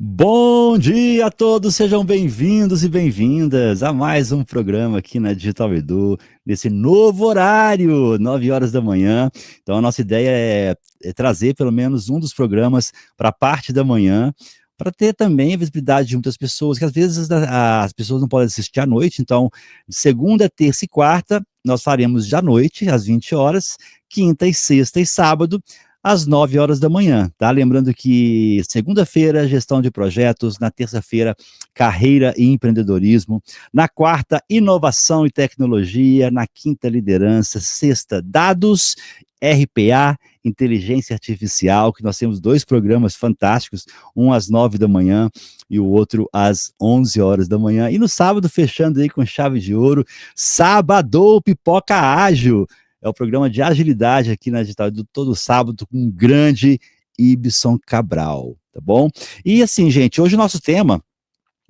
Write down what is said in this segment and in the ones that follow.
Bom dia a todos, sejam bem-vindos e bem-vindas a mais um programa aqui na Digital Edu, nesse novo horário, 9 horas da manhã. Então a nossa ideia é trazer pelo menos um dos programas para a parte da manhã, para ter também a visibilidade de muitas pessoas, que às vezes as pessoas não podem assistir à noite. Então, de segunda, terça e quarta, nós faremos de à noite, às 20 horas, quinta e sexta e sábado, às 9 horas da manhã, tá? Lembrando que segunda-feira, gestão de projetos, na terça-feira, carreira e empreendedorismo, na quarta, inovação e tecnologia, na quinta, liderança, sexta, dados, RPA, inteligência artificial, que nós temos 2 programas fantásticos, um às 9 da manhã e o outro às 11 horas da manhã. E no sábado, fechando aí com chave de ouro, Sábado Pipoca Ágil, é o programa de agilidade aqui na Digital Edu, todo sábado, com um grande Ibson Cabral, tá bom? E assim, gente, hoje o nosso tema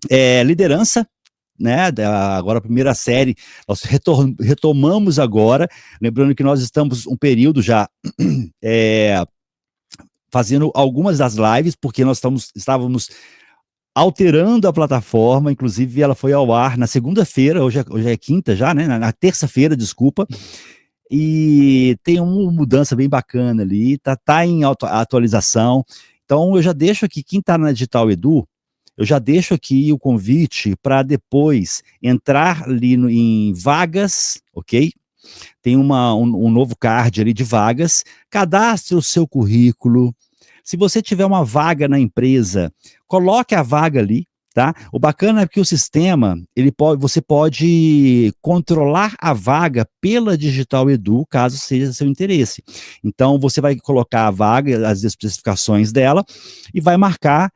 é liderança, né? Agora a primeira série, nós retomamos agora, lembrando que nós estamos um período já fazendo algumas das lives, porque nós estávamos alterando a plataforma, inclusive ela foi ao ar na segunda-feira, hoje é quinta já, né? Na terça-feira, desculpa. E tem uma mudança bem bacana ali, tá em atualização. Então eu já deixo aqui, quem está na Digital Edu, eu já deixo aqui o convite para depois entrar ali em vagas, ok? Tem um novo card ali de vagas, cadastre o seu currículo. Se você tiver uma vaga na empresa, coloque a vaga ali, tá? O bacana é que o sistema, você pode controlar a vaga pela Digital Edu, caso seja seu interesse. Então, você vai colocar a vaga, as especificações dela, e vai marcar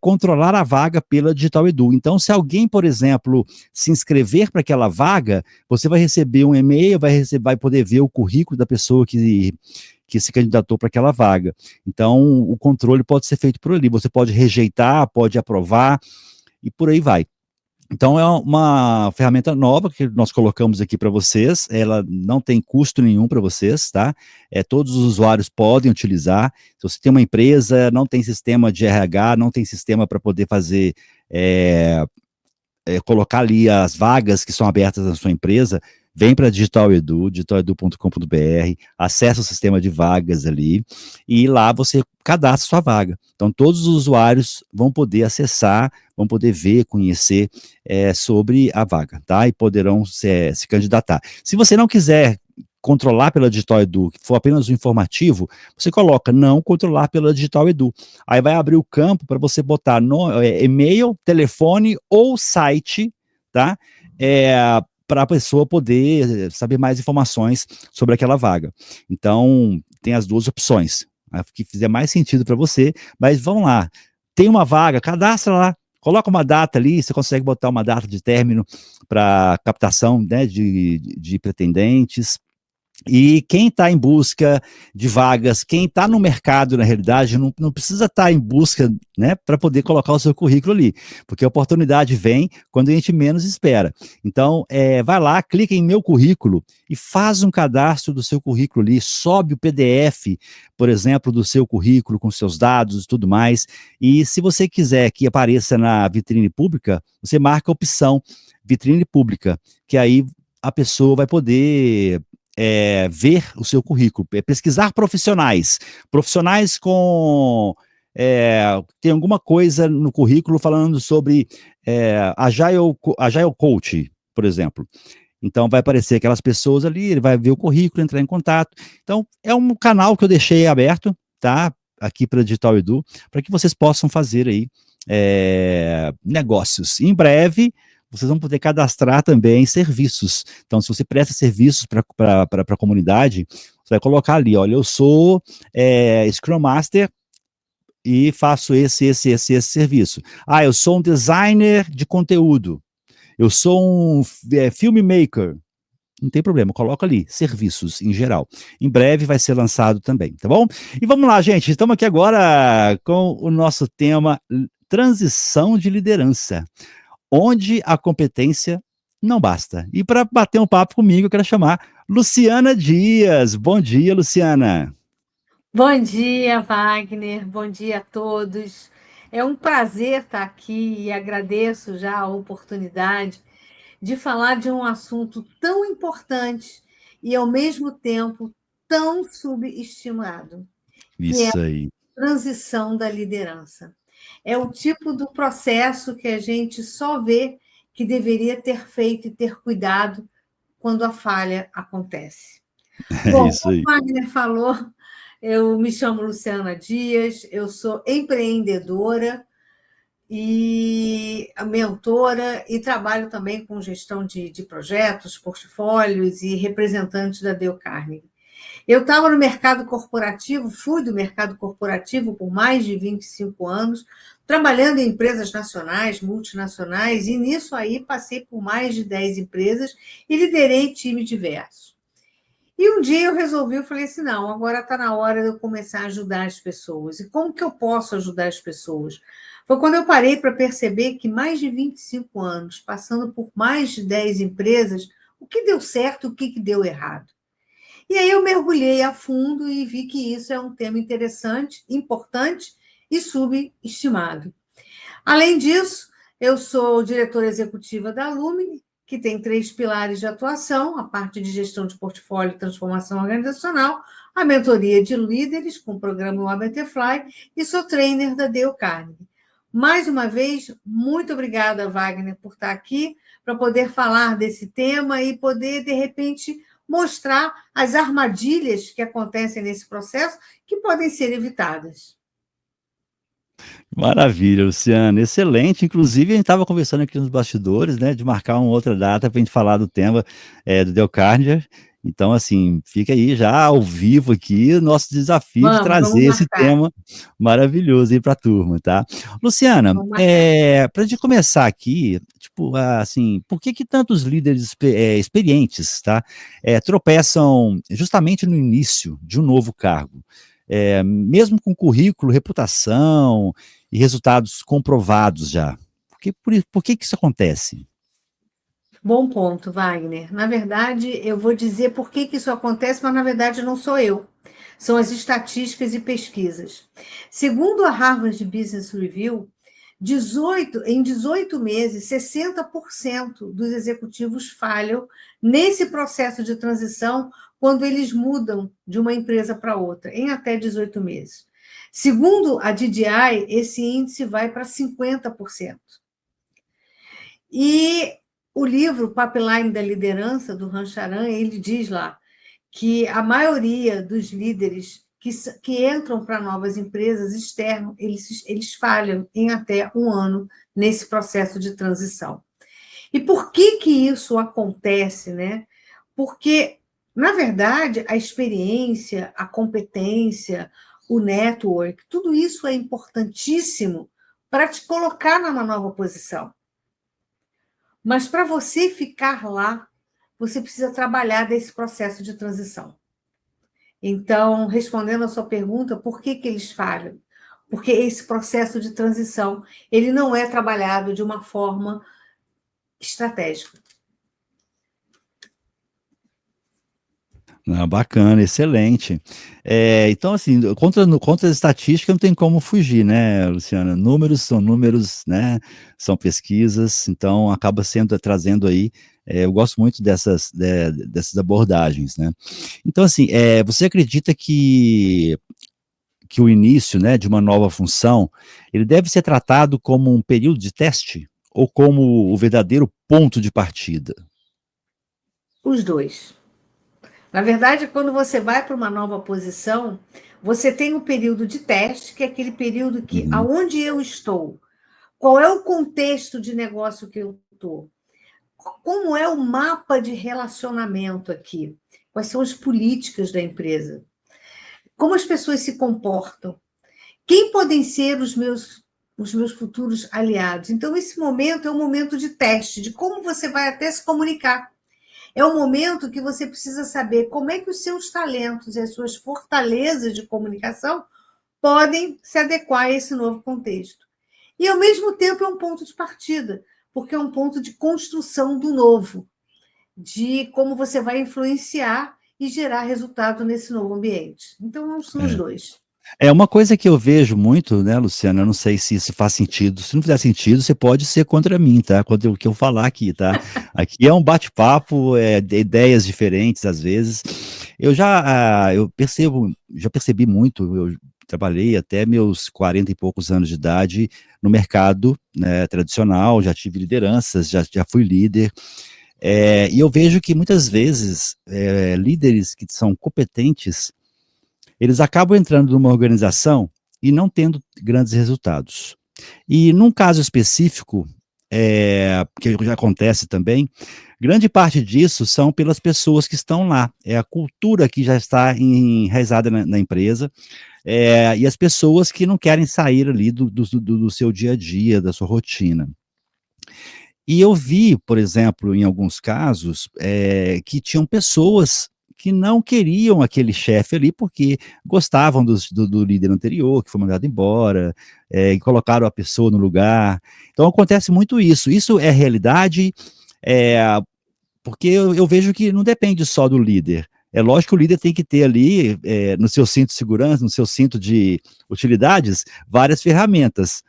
controlar a vaga pela Digital Edu. Então, se alguém, por exemplo, se inscrever para aquela vaga, você vai receber um e-mail, vai poder ver o currículo da pessoa que se candidatou para aquela vaga. Então, o controle pode ser feito por ali. Você pode rejeitar, pode aprovar, e por aí vai. Então, é uma ferramenta nova que nós colocamos aqui para vocês, ela não tem custo nenhum para vocês, tá? Todos os usuários podem utilizar. Se você tem uma empresa, não tem sistema de RH, não tem sistema para poder fazer, colocar ali as vagas que são abertas na sua empresa, vem para Digital Edu, digitaledu.com.br, acessa o sistema de vagas ali, e lá você cadastra sua vaga. Então, todos os usuários vão poder acessar, vão poder ver, conhecer sobre a vaga, tá? E poderão se candidatar. Se você não quiser controlar pela Digital Edu, que for apenas um informativo, você coloca não controlar pela Digital Edu. Aí vai abrir o campo para você botar e-mail, telefone ou site, tá? Para a pessoa poder saber mais informações sobre aquela vaga. Então, tem as 2 opções, o que fizer mais sentido para você, mas vamos lá, tem uma vaga, cadastra lá, coloca uma data ali, você consegue botar uma data de término para captação, né, de pretendentes. E quem está em busca de vagas, quem está no mercado, na realidade, não precisa estar em busca, né, para poder colocar o seu currículo ali, porque a oportunidade vem quando a gente menos espera. Então, vai lá, clica em meu currículo e faz um cadastro do seu currículo ali, sobe o PDF, por exemplo, do seu currículo com seus dados e tudo mais, e se você quiser que apareça na vitrine pública, você marca a opção vitrine pública, que aí a pessoa vai poder ver o seu currículo, pesquisar profissionais com tem alguma coisa no currículo falando sobre Agile Coach, por exemplo. Então vai aparecer aquelas pessoas ali, ele vai ver o currículo, entrar em contato. Então é um canal que eu deixei aberto, tá? Aqui para Digital Edu, para que vocês possam fazer aí negócios. Em breve vocês vão poder cadastrar também serviços. Então, se você presta serviços para a comunidade, você vai colocar ali, olha, eu sou Scrum Master e faço esse serviço. Ah, eu sou um designer de conteúdo. Eu sou um filmmaker. Não tem problema, coloca ali, serviços em geral. Em breve vai ser lançado também, tá bom? E vamos lá, gente, estamos aqui agora com o nosso tema transição de liderança, onde a competência não basta. E para bater um papo comigo, eu quero chamar Luciana Dias. Bom dia, Luciana. Bom dia, Wagner. Bom dia a todos. É um prazer estar aqui e agradeço já a oportunidade de falar de um assunto tão importante e, ao mesmo tempo, tão subestimado, que é a Isso aí. transição da liderança. É o tipo do processo que a gente só vê que deveria ter feito e ter cuidado quando a falha acontece. É Bom, isso como o aí. Wagner falou, eu me chamo Luciana Dias, eu sou empreendedora e mentora e trabalho também com gestão de projetos, portfólios e representante da Dale Carnegie. Eu estava no mercado corporativo, fui do mercado corporativo por mais de 25 anos, trabalhando em empresas nacionais, multinacionais, e nisso aí passei por mais de 10 empresas e liderei times diversos. E um dia eu resolvi, eu falei assim, não, agora está na hora de eu começar a ajudar as pessoas. E como que eu posso ajudar as pessoas? Foi quando eu parei para perceber que mais de 25 anos, passando por mais de 10 empresas, o que deu certo e o que deu errado. E aí eu mergulhei a fundo e vi que isso é um tema interessante, importante e subestimado. Além disso, eu sou diretora executiva da Lumine, que tem 3 pilares de atuação: a parte de gestão de portfólio e transformação organizacional, a mentoria de líderes com o programa WABTFly e sou trainer da Dale Carnegie. Mais uma vez, muito obrigada, Wagner, por estar aqui para poder falar desse tema e poder, de repente, mostrar as armadilhas que acontecem nesse processo que podem ser evitadas. Maravilha, Luciano, excelente. Inclusive, a gente estava conversando aqui nos bastidores, né, de marcar uma outra data para a gente falar do tema do Del Carnegie. Então, assim, fica aí já ao vivo aqui o nosso desafio de Vamos trazer esse marcar. tema maravilhoso aí para a turma, tá? Luciana, Vamos marcar. para a gente começar aqui, tipo, assim, por que que tantos líderes experientes, tá, tropeçam justamente no início de um novo cargo? Mesmo com currículo, reputação e resultados comprovados já. Por que que isso acontece? Bom ponto, Wagner. Na verdade, eu vou dizer por que que isso acontece, mas na verdade não sou eu. São as estatísticas e pesquisas. Segundo a Harvard Business Review, em 18 meses, 60% dos executivos falham nesse processo de transição quando eles mudam de uma empresa para outra, em até 18 meses. Segundo a DDI, esse índice vai para 50%. E o livro Pipeline da Liderança, do Rancharan, ele diz lá que a maioria dos líderes que entram para novas empresas externas, eles falham em até um ano nesse processo de transição. E por que que isso acontece, né? Porque, na verdade, a experiência, a competência, o network, tudo isso é importantíssimo para te colocar numa nova posição. Mas para você ficar lá, você precisa trabalhar desse processo de transição. Então, respondendo a sua pergunta, por que que eles falham? Porque esse processo de transição, ele não é trabalhado de uma forma estratégica. Ah, bacana, excelente. Então, assim, contra a estatística não tem como fugir, né, Luciana? Números são números, né? São pesquisas, então acaba sendo trazendo aí. Eu gosto muito dessas abordagens, né? Então, assim, você acredita que o início, né, de uma nova função, ele deve ser tratado como um período de teste ou como o verdadeiro ponto de partida? Os dois. Na verdade, quando você vai para uma nova posição, você tem um período de teste, que é aquele período que, Uhum. aonde eu estou, qual é o contexto de negócio que eu estou, como é o mapa de relacionamento aqui, quais são as políticas da empresa, como as pessoas se comportam, quem podem ser os meus futuros aliados. Então, esse momento é um momento de teste, de como você vai até se comunicar. É um momento que você precisa saber como é que os seus talentos e as suas fortalezas de comunicação podem se adequar a esse novo contexto. E, ao mesmo tempo, é um ponto de partida, porque é um ponto de construção do novo, de como você vai influenciar e gerar resultado nesse novo ambiente. Então, são os É. dois. É uma coisa que eu vejo muito, né, Luciana, eu não sei se isso faz sentido, se não fizer sentido, você pode ser contra mim, tá, quando o que eu falar aqui, tá. Aqui é um bate-papo, de ideias diferentes, às vezes. Eu já percebi muito, eu trabalhei até meus 40 e poucos anos de idade no mercado, né, tradicional, já tive lideranças, já fui líder, e eu vejo que muitas vezes, líderes que são competentes, eles acabam entrando numa organização e não tendo grandes resultados. E num caso específico, que já acontece também, grande parte disso são pelas pessoas que estão lá. É a cultura que já está enraizada na empresa, e as pessoas que não querem sair ali do seu dia a dia, da sua rotina. E eu vi, por exemplo, em alguns casos, que tinham pessoas que não queriam aquele chefe ali, porque gostavam do líder anterior, que foi mandado embora, e colocaram a pessoa no lugar. Então acontece muito isso. Isso é realidade, eh, porque eu vejo que não depende só do líder. É lógico que o líder tem que ter ali, no seu cinto de segurança, no seu cinto de utilidades, várias ferramentas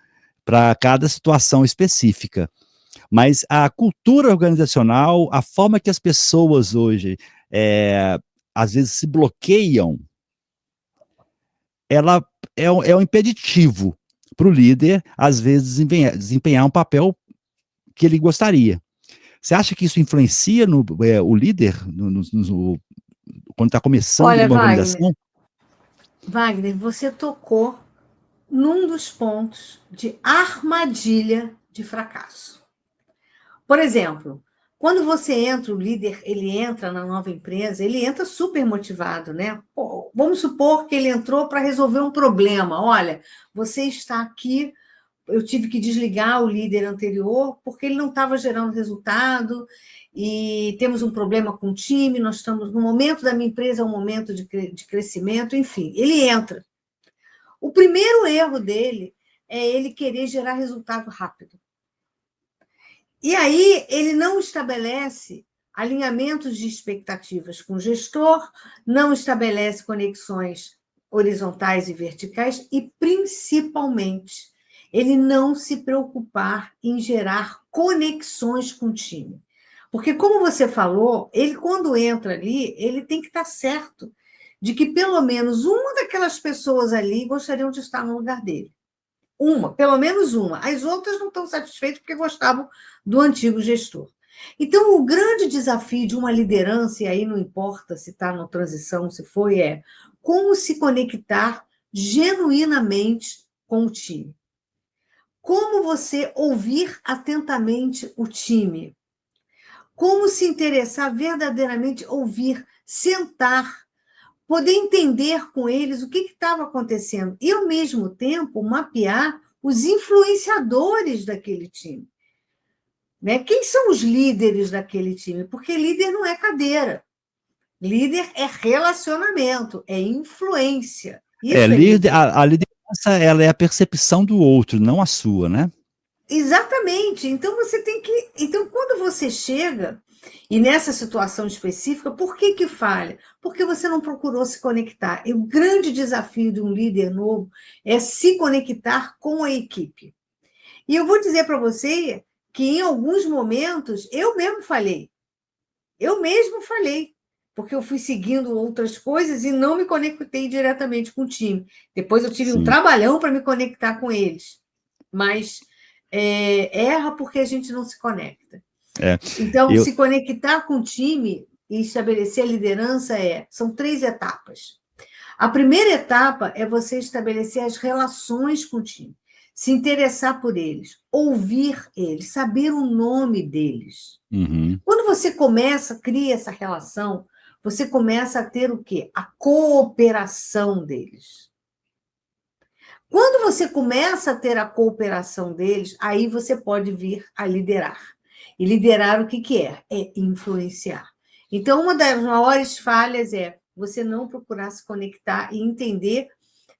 para cada situação específica. Mas a cultura organizacional, a forma que as pessoas hoje, às vezes se bloqueiam, ela é um impeditivo para o líder, às vezes, desempenhar um papel que ele gostaria. Você acha que isso influencia o líder quando está começando Olha, numa organização? Wagner, você tocou num dos pontos de armadilha de fracasso. Por exemplo, quando você entra, o líder, ele entra na nova empresa, ele entra super motivado, né? Pô, vamos supor que ele entrou para resolver um problema. Olha, você está aqui, eu tive que desligar o líder anterior porque ele não estava gerando resultado e temos um problema com o time, nós estamos no momento da minha empresa, é um momento de crescimento, enfim, ele entra. O primeiro erro dele é ele querer gerar resultado rápido. E aí ele não estabelece alinhamentos de expectativas com o gestor, não estabelece conexões horizontais e verticais e, principalmente, ele não se preocupar em gerar conexões com o time. Porque, como você falou, ele, quando entra ali, ele tem que estar certo de que pelo menos uma daquelas pessoas ali gostariam de estar no lugar dele. Uma, pelo menos uma. As outras não estão satisfeitas porque gostavam do antigo gestor. Então, o grande desafio de uma liderança, e aí não importa se está na transição, se foi, é como se conectar genuinamente com o time. Como você ouvir atentamente o time. Como se interessar verdadeiramente, ouvir, sentar, poder entender com eles o que estava acontecendo e, ao mesmo tempo, mapear os influenciadores daquele time. Né? Quem são os líderes daquele time? Porque líder não é cadeira. Líder é relacionamento, é influência. Isso é líder. A liderança, ela é a percepção do outro, não a sua, né? Exatamente. Então você tem que. Então, quando você chega, e nessa situação específica, por que que falha? Porque você não procurou se conectar. E o grande desafio de um líder novo é se conectar com a equipe. E eu vou dizer para você que em alguns momentos eu mesmo falei. Eu mesmo falei. Porque eu fui seguindo outras coisas e não me conectei diretamente com o time. Depois eu tive um Sim. trabalhão para me conectar com eles. Mas erra porque a gente não se conecta. É, Então, eu, se conectar com o time e estabelecer a liderança são 3 etapas. A primeira etapa é você estabelecer as relações com o time, se interessar por eles, ouvir eles, saber o nome deles. uhum. Quando você começa, cria essa relação, você começa a ter o quê? A cooperação deles. Quando você começa a ter a cooperação deles, aí você pode vir a liderar. E liderar o que que é? É influenciar. Então, uma das maiores falhas é você não procurar se conectar e entender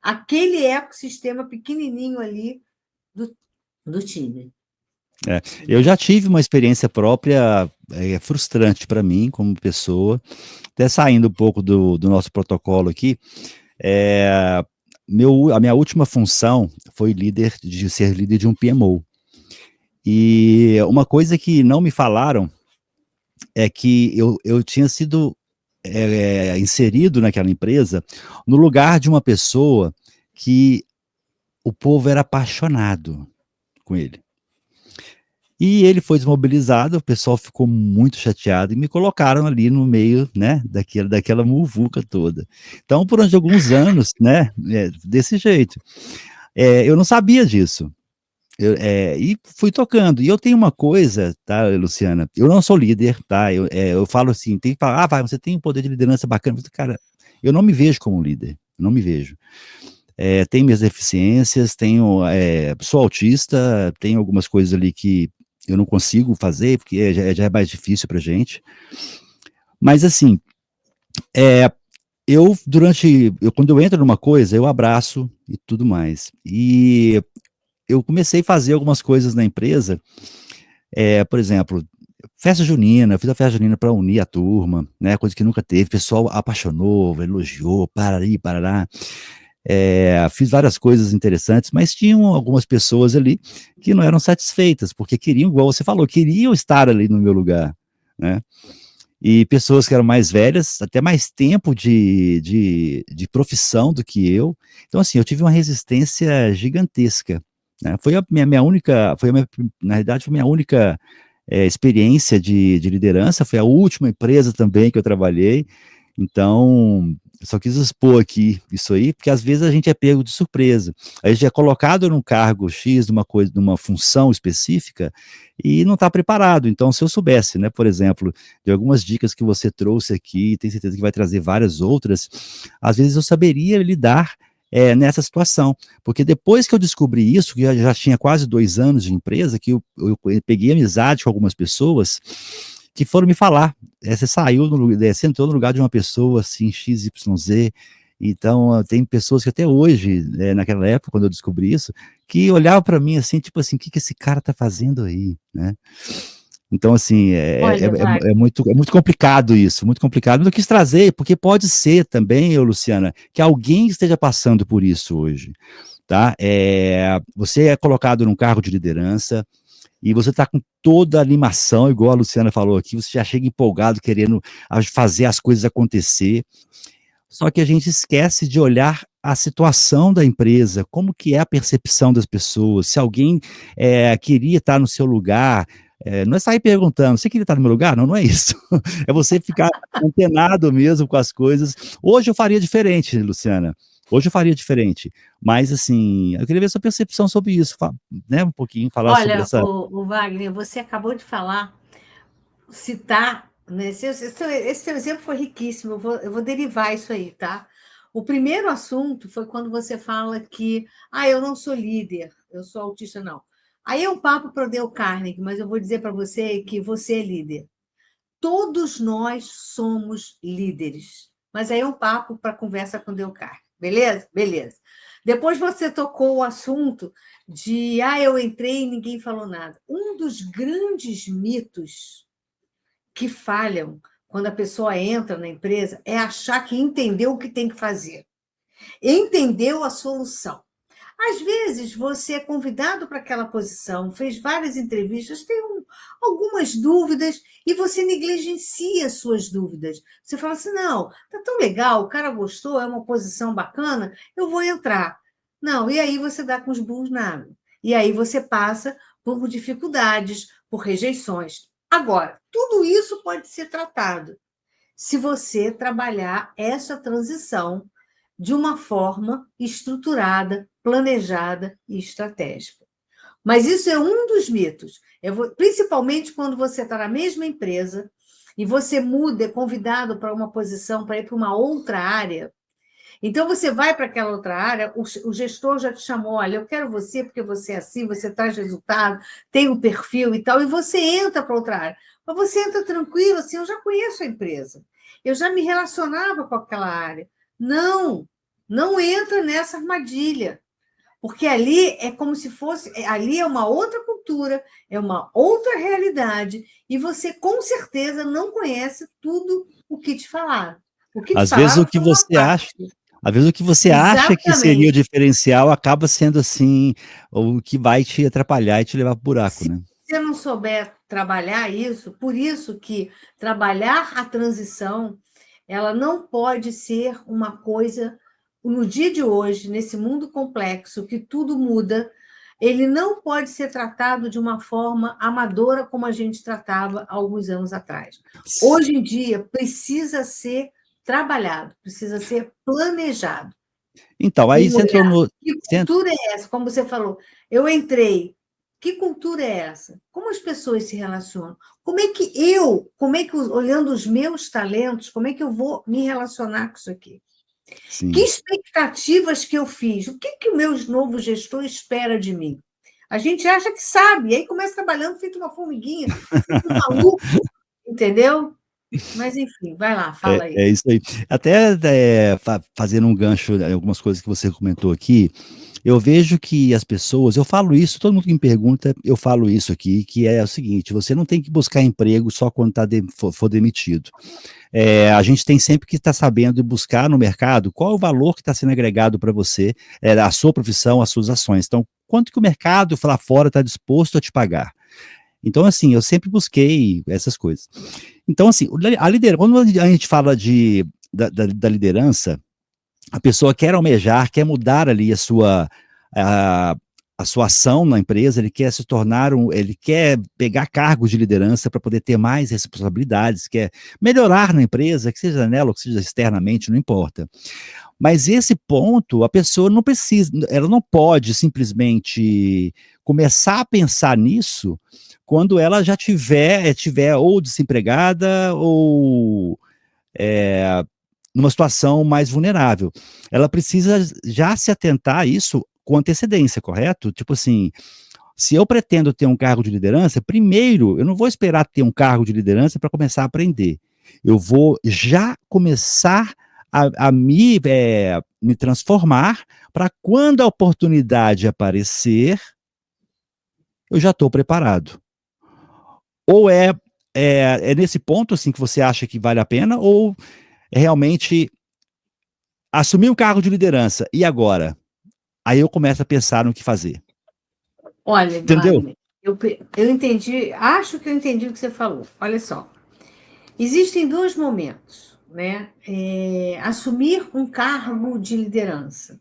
aquele ecossistema pequenininho ali do time. Eu já tive uma experiência própria, é frustrante para mim como pessoa, até saindo um pouco do nosso protocolo aqui, é, a minha última função foi ser líder de um PMO. E uma coisa que não me falaram é que eu tinha sido inserido naquela empresa no lugar de uma pessoa que o povo era apaixonado com ele. E ele foi desmobilizado, o pessoal ficou muito chateado e me colocaram ali no meio, né, daquela muvuca toda. Então, por alguns anos, né, desse jeito. Eu não sabia disso. E fui tocando. E eu tenho uma coisa, tá, Luciana? Eu não sou líder, tá? Eu falo assim, tem que falar, vai, você tem um poder de liderança bacana. Cara, eu não me vejo como líder, não me vejo. Tenho minhas deficiências, sou autista, tenho algumas coisas ali que eu não consigo fazer, porque já é mais difícil pra gente. Mas assim, é, quando eu entro numa coisa, eu abraço e tudo mais. E eu comecei a fazer algumas coisas na empresa, por exemplo, festa junina, eu fiz a festa junina para unir a turma, né, coisa que nunca teve, o pessoal apaixonou, elogiou, parari, parará. Fiz várias coisas interessantes, mas tinham algumas pessoas ali que não eram satisfeitas, porque queriam, igual você falou, queriam estar ali no meu lugar, né? E pessoas que eram mais velhas, até mais tempo de profissão do que eu. Então, assim, eu tive uma resistência gigantesca, né? Foi a minha única, na realidade, foi a minha única experiência de liderança, foi a última empresa também que eu trabalhei. Então, eu só quis expor aqui isso aí, porque às vezes a gente é pego de surpresa. A gente é colocado num cargo X, numa coisa, numa função específica, e não está preparado. Então, se eu soubesse, né, por exemplo, de algumas dicas que você trouxe aqui, tenho certeza que vai trazer várias outras, às vezes eu saberia lidar nessa situação. Porque depois que eu descobri isso, que já tinha quase 2 anos de empresa, que eu peguei amizade com algumas pessoas que foram me falar. Você saiu você entrou no lugar de uma pessoa assim, XYZ. Então, tem pessoas que até hoje, naquela época, quando eu descobri isso, que olhavam para mim assim, tipo assim, o que esse cara tá fazendo aí, né? Então, assim, Olha, Wagner, é muito complicado isso, muito complicado. Mas eu quis trazer, porque pode ser também, Luciana, que alguém esteja passando por isso hoje, tá? Você é colocado num cargo de liderança, e você está com toda a animação, igual a Luciana falou aqui, você já chega empolgado, querendo fazer as coisas acontecer, só que a gente esquece de olhar a situação da empresa, como que é a percepção das pessoas, se alguém queria estar no seu lugar, não é sair perguntando, você queria estar no meu lugar? Não, não é isso. É você ficar antenado mesmo com as coisas. Hoje eu faria diferente, Luciana. Hoje eu faria diferente. Mas, assim, eu queria ver sua percepção sobre isso, né? Um pouquinho, falar sobre olha, essa. o Wagner, você acabou de falar, citar, né? Esse seu exemplo foi riquíssimo, eu vou derivar isso aí, tá? O primeiro assunto foi quando você fala que, eu não sou líder, eu sou autista, não. Aí é um papo para o Dale Carnegie, mas eu vou dizer para você que você é líder. Todos nós somos líderes. Mas aí é um papo para conversa com o Dale Carnegie, beleza? Beleza. Depois você tocou o assunto de, eu entrei e ninguém falou nada. Um dos grandes mitos que falham quando a pessoa entra na empresa é achar que entendeu o que tem que fazer, entendeu a solução. Às vezes, você é convidado para aquela posição, fez várias entrevistas, tem algumas dúvidas e você negligencia suas dúvidas. Você fala assim: não, tá tão legal, o cara gostou, é uma posição bacana, eu vou entrar. Não, e aí você dá com os burros na água. E aí você passa por dificuldades, por rejeições. Agora, tudo isso pode ser tratado se você trabalhar essa transição de uma forma estruturada, planejada e estratégica. Mas isso é um dos mitos. Principalmente quando você está na mesma empresa e você muda, é convidado para uma posição, para ir para uma outra área. Então, você vai para aquela outra área, o gestor já te chamou, olha, eu quero você porque você é assim, você traz resultado, tem um perfil e tal, e você entra para outra área. Mas você entra tranquilo, assim, eu já conheço a empresa, eu já me relacionava com aquela área. Não, não entra nessa armadilha, Porque ali é como se fosse, ali é uma outra cultura, é uma outra realidade, e você com certeza não conhece tudo o que te falaram. O que te Às vezes o falaram que foi uma você acha parte. às vezes o que você acha que seria o Exatamente. diferencial acaba sendo, assim, o que vai te atrapalhar e te levar para o buraco, Se né. você não souber trabalhar isso, por isso que trabalhar a transição, ela não pode ser uma coisa no dia de hoje, nesse mundo complexo, que tudo muda, ele não pode ser tratado de uma forma amadora como a gente tratava há alguns anos atrás. Hoje em dia, precisa ser trabalhado, precisa ser planejado. Então, aí Um você entrou olhar. no Que você cultura é essa? Como você falou, eu entrei. Que cultura é essa? Como as pessoas se relacionam? Como é que, olhando os meus talentos, como é que eu vou me relacionar com isso aqui? Que sim. expectativas que eu fiz? O que que o meu novo gestor espera de mim? A gente acha que sabe, e aí começa trabalhando feito uma formiguinha, feito um maluco, entendeu? Mas, enfim, vai lá, É fala aí. é isso aí. Até, fazendo um gancho em algumas coisas que você comentou aqui, eu vejo que as pessoas eu falo isso, todo mundo que me pergunta, eu falo isso aqui, que é o seguinte: você não tem que buscar emprego só quando tá de for demitido. A gente tem sempre que estar sabendo buscar no mercado qual é o valor que está sendo agregado para você, a sua profissão, as suas ações. Então, quanto que o mercado lá fora está disposto a te pagar? Então, assim, eu sempre busquei essas coisas. Então, assim, a liderança, quando a gente fala da liderança, a pessoa quer almejar, quer mudar ali a, a sua ação na empresa, ele quer se tornar ele quer pegar cargos de liderança para poder ter mais responsabilidades, quer melhorar na empresa, que seja nela ou que seja externamente, não importa. Mas esse ponto, a pessoa não precisa, ela não pode simplesmente começar a pensar nisso quando ela já tiver ou desempregada ou é, numa situação mais vulnerável. Ela precisa já se atentar a isso com antecedência, correto? Tipo assim, se eu pretendo ter um cargo de liderança, primeiro, eu não vou esperar ter um cargo de liderança para começar a aprender. Eu vou já começar me transformar para quando a oportunidade aparecer, eu já estou preparado. Ou é nesse ponto assim que você acha que vale a pena, ou é realmente assumir um cargo de liderança, e agora? Aí eu começo a pensar no que fazer. Olha, Entendeu? Wagner, eu entendi, acho que eu entendi o que você falou. Olha só, existem dois momentos, né? Assumir um cargo de liderança.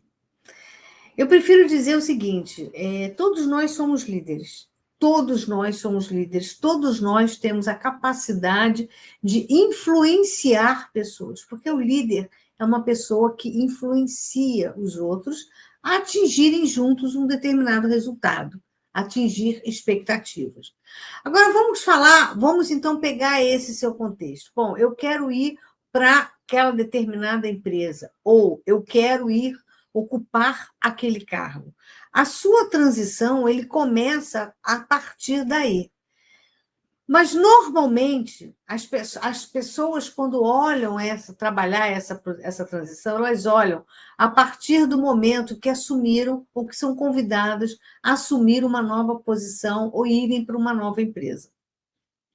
Eu prefiro dizer o seguinte: todos nós somos líderes. Todos nós somos líderes, todos nós temos a capacidade de influenciar pessoas, porque o líder é uma pessoa que influencia os outros a atingirem juntos um determinado resultado, atingir expectativas. Agora vamos então pegar esse seu contexto. Bom, eu quero ir para aquela determinada empresa, ou eu quero ir ocupar aquele cargo. A sua transição, ele começa a partir daí. Mas, normalmente, as pessoas, quando olham trabalhar essa transição, elas olham a partir do momento que assumiram ou que são convidadas a assumir uma nova posição ou irem para uma nova empresa.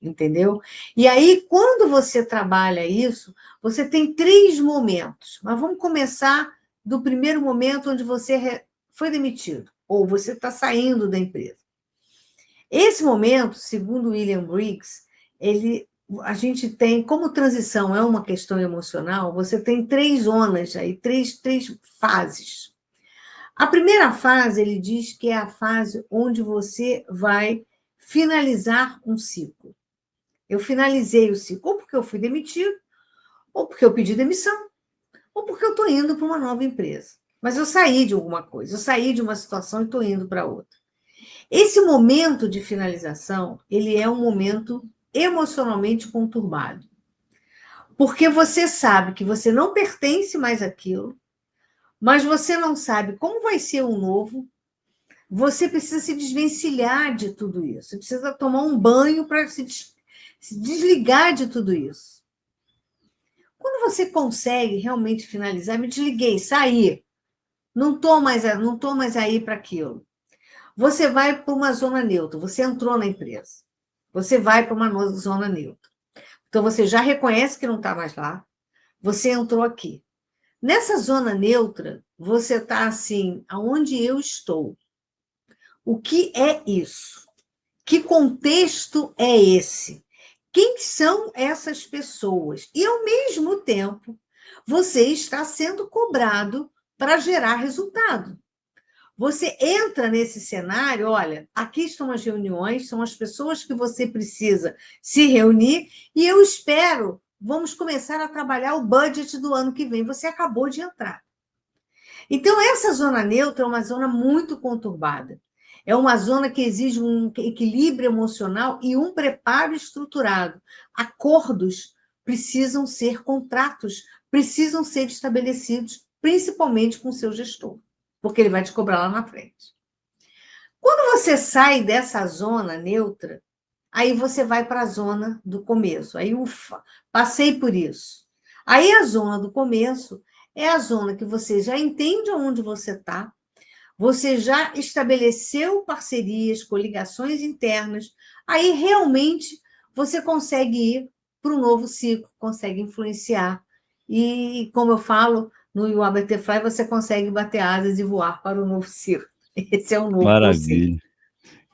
Entendeu? E aí, quando você trabalha isso, você tem três momentos. Mas vamos começar do primeiro momento onde você foi demitido, ou você está saindo da empresa. Esse momento, segundo William Briggs, a gente tem, como transição é uma questão emocional, você tem três zonas aí, três fases. A primeira fase, ele diz que é a fase onde você vai finalizar um ciclo. Eu finalizei o ciclo, ou porque eu fui demitido, ou porque eu pedi demissão, ou porque eu estou indo para uma nova empresa. Mas eu saí de alguma coisa, eu saí de uma situação e estou indo para outra. Esse momento de finalização, ele é um momento emocionalmente conturbado, porque você sabe que você não pertence mais àquilo, mas você não sabe como vai ser o novo, você precisa se desvencilhar de tudo isso, você precisa tomar um banho para se desligar de tudo isso. Quando você consegue realmente finalizar, me desliguei, saí. não tô mais aí para aquilo. Você vai para uma zona neutra, você entrou na empresa. Você vai para uma zona neutra. Então, você já reconhece que não está mais lá, você entrou aqui. Nessa zona neutra, você está assim, aonde eu estou? O que é isso? Que contexto é esse? Quem são essas pessoas? E, ao mesmo tempo, você está sendo cobrado para gerar resultado. Você entra nesse cenário, olha, aqui estão as reuniões, são as pessoas que você precisa se reunir, e eu espero, vamos começar a trabalhar o budget do ano que vem. Você acabou de entrar. Então, essa zona neutra é uma zona muito conturbada. É uma zona que exige um equilíbrio emocional e um preparo estruturado. Acordos precisam ser contratos, precisam ser estabelecidos, principalmente com o seu gestor, porque ele vai te cobrar lá na frente. Quando você sai dessa zona neutra, aí você vai para a zona do começo. Aí, ufa, passei por isso. Aí a zona do começo é a zona que você já entende onde você está, você já estabeleceu parcerias, coligações internas, aí realmente você consegue ir para um novo ciclo, consegue influenciar. E, como eu falo, no You Are Butterfly, você consegue bater asas e voar para o novo ciclo. Esse é o novo conceito, Maravilha.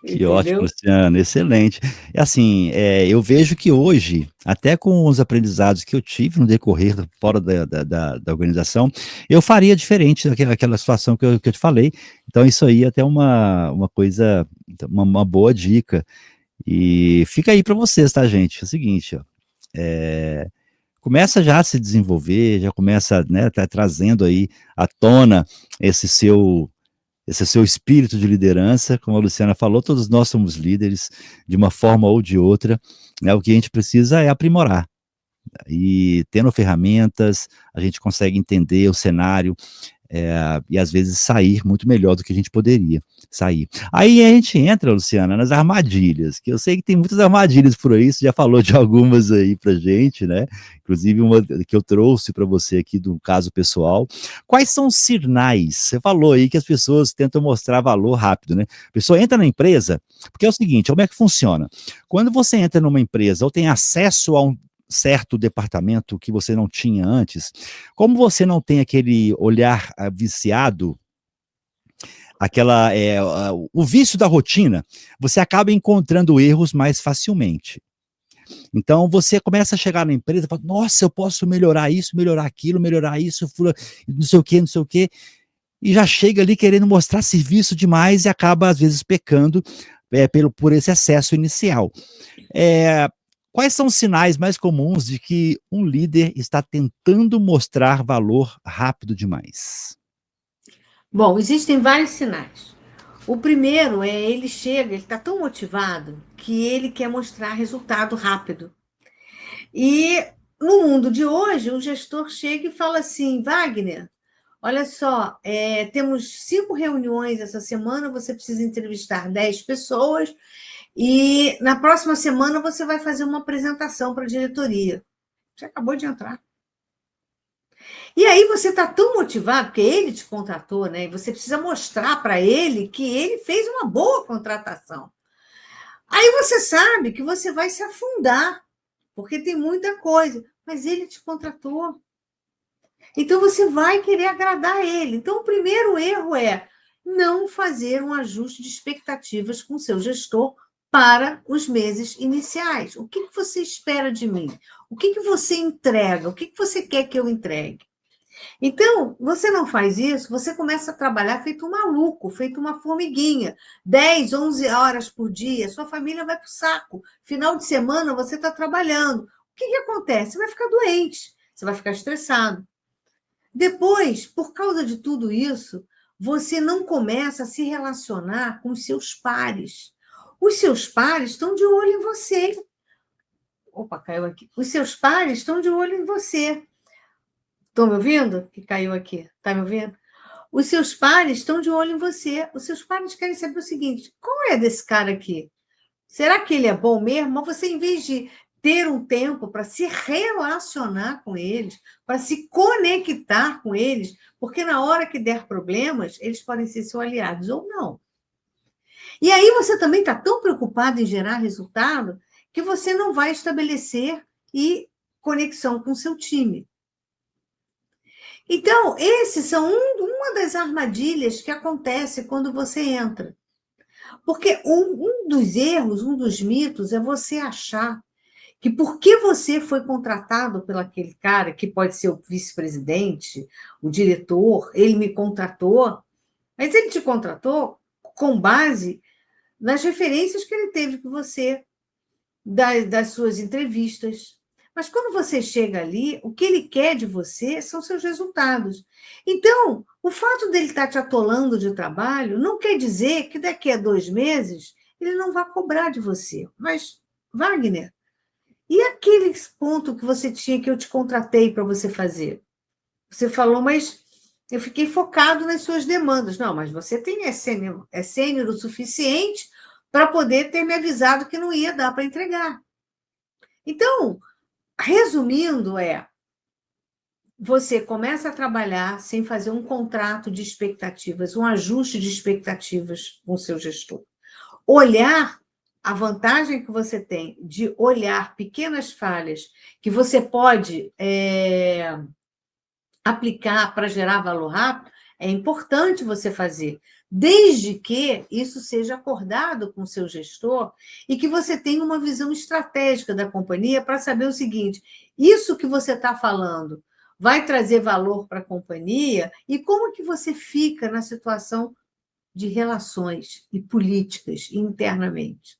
Que ótimo, entendeu? Luciana, excelente. É assim, eu vejo que hoje, até com os aprendizados que eu tive no decorrer, fora da organização, eu faria diferente daquela situação que eu te falei. Então, isso aí é até uma coisa, uma boa dica. E fica aí para vocês, tá, gente? É o seguinte, ó, começa já a se desenvolver, já começa, né, tá trazendo aí à tona esse seu esse seu espírito de liderança, como a Luciana falou, todos nós somos líderes de uma forma ou de outra, né? O que a gente precisa é aprimorar. E tendo ferramentas, a gente consegue entender o cenário, e às vezes sair muito melhor do que a gente poderia sair. Aí a gente entra, Luciana, nas armadilhas, que eu sei que tem muitas armadilhas por aí, você já falou de algumas aí pra gente, né? Inclusive uma que eu trouxe para você aqui do caso pessoal. Quais são os sinais? Você falou aí que as pessoas tentam mostrar valor rápido, né? A pessoa entra na empresa, porque é o seguinte, como é que funciona? Quando você entra numa empresa ou tem acesso a um certo departamento que você não tinha antes, como você não tem aquele olhar viciado, o vício da rotina, você acaba encontrando erros mais facilmente. Então você começa a chegar na empresa e fala, nossa, eu posso melhorar isso, melhorar aquilo, melhorar isso, não sei o que, não sei o que, e já chega ali querendo mostrar serviço demais e acaba, às vezes, pecando por esse excesso inicial. É, quais são os sinais mais comuns de que um líder está tentando mostrar valor rápido demais? Bom, existem vários sinais. O primeiro é ele chega, ele está tão motivado que ele quer mostrar resultado rápido. E no mundo de hoje, o gestor chega e fala assim: Wagner, olha só, temos 5 reuniões essa semana, você precisa entrevistar 10 pessoas, e na próxima semana você vai fazer uma apresentação para a diretoria. Você acabou de entrar. E aí você está tão motivado, porque ele te contratou, né? E você precisa mostrar para ele que ele fez uma boa contratação. Aí você sabe que você vai se afundar, porque tem muita coisa, mas ele te contratou. Então você vai querer agradar ele. Então o primeiro erro é não fazer um ajuste de expectativas com o seu gestor para os meses iniciais. O que você espera de mim? O que você entrega? O que você quer que eu entregue? Então, você não faz isso, você começa a trabalhar feito um maluco, feito uma formiguinha, 10, 11 horas por dia, sua família vai para o saco. Final de semana você está trabalhando. O que acontece? Você vai ficar doente, você vai ficar estressado. Depois, por causa de tudo isso, você não começa a se relacionar com os seus pares. Os seus pares estão de olho em você. Opa, caiu aqui. Os seus pares estão de olho em você. Estão me ouvindo? Que caiu aqui. Está me ouvindo? Os seus pares estão de olho em você. Os seus pares querem saber o seguinte: qual é desse cara aqui? Será que ele é bom mesmo? Mas você, em vez de ter um tempo para se relacionar com eles, para se conectar com eles, porque na hora que der problemas, eles podem ser seus aliados ou não. E aí você também está tão preocupado em gerar resultado que você não vai estabelecer conexão com o seu time. Então, esses são uma das armadilhas que acontece quando você entra. Porque um dos erros, um dos mitos é você achar que porque você foi contratado por aquele cara, que pode ser o vice-presidente, o diretor, ele me contratou, mas ele te contratou com base nas referências que ele teve com você, das suas entrevistas. Mas quando você chega ali, o que ele quer de você são seus resultados. Então, o fato dele estar te atolando de trabalho não quer dizer que daqui a 2 meses ele não vai cobrar de você. Mas, Wagner, e aquele ponto que você tinha que eu te contratei para você fazer? Você falou, mas eu fiquei focado nas suas demandas. Não, mas você é sênior o suficiente para poder ter me avisado que não ia dar para entregar. Então, resumindo, você começa a trabalhar sem fazer um contrato de expectativas, um ajuste de expectativas com o seu gestor. Olhar a vantagem que você tem de olhar pequenas falhas que você pode aplicar para gerar valor rápido, é importante você fazer, desde que isso seja acordado com o seu gestor e que você tenha uma visão estratégica da companhia para saber o seguinte: isso que você está falando vai trazer valor para a companhia e como que você fica na situação de relações e políticas internamente.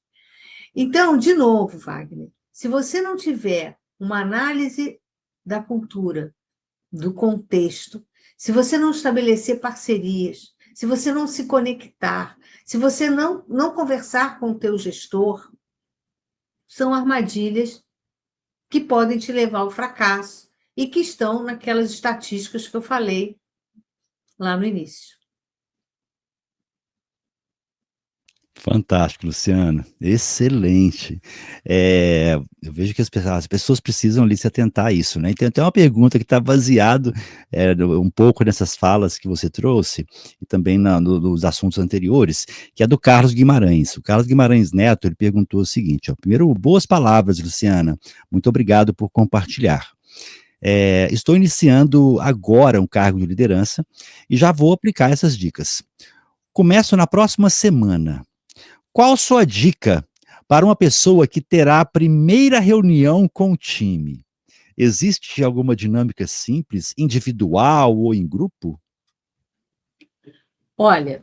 Então, de novo, Wagner, se você não tiver uma análise da cultura, do contexto, se você não estabelecer parcerias, se você não se conectar, se você não conversar com o teu gestor, são armadilhas que podem te levar ao fracasso e que estão naquelas estatísticas que eu falei lá no início. Fantástico, Luciano. Excelente. Eu vejo que as pessoas precisam ali se atentar a isso, né? Então, tem uma pergunta que está baseado um pouco nessas falas que você trouxe e também nos assuntos anteriores, que é do Carlos Guimarães. O Carlos Guimarães Neto, ele perguntou o seguinte, ó, primeiro, boas palavras, Luciana. Muito obrigado por compartilhar. Estou iniciando agora um cargo de liderança e já vou aplicar essas dicas. Começo na próxima semana. Qual sua dica para uma pessoa que terá a primeira reunião com o time? Existe alguma dinâmica simples, individual ou em grupo? Olha,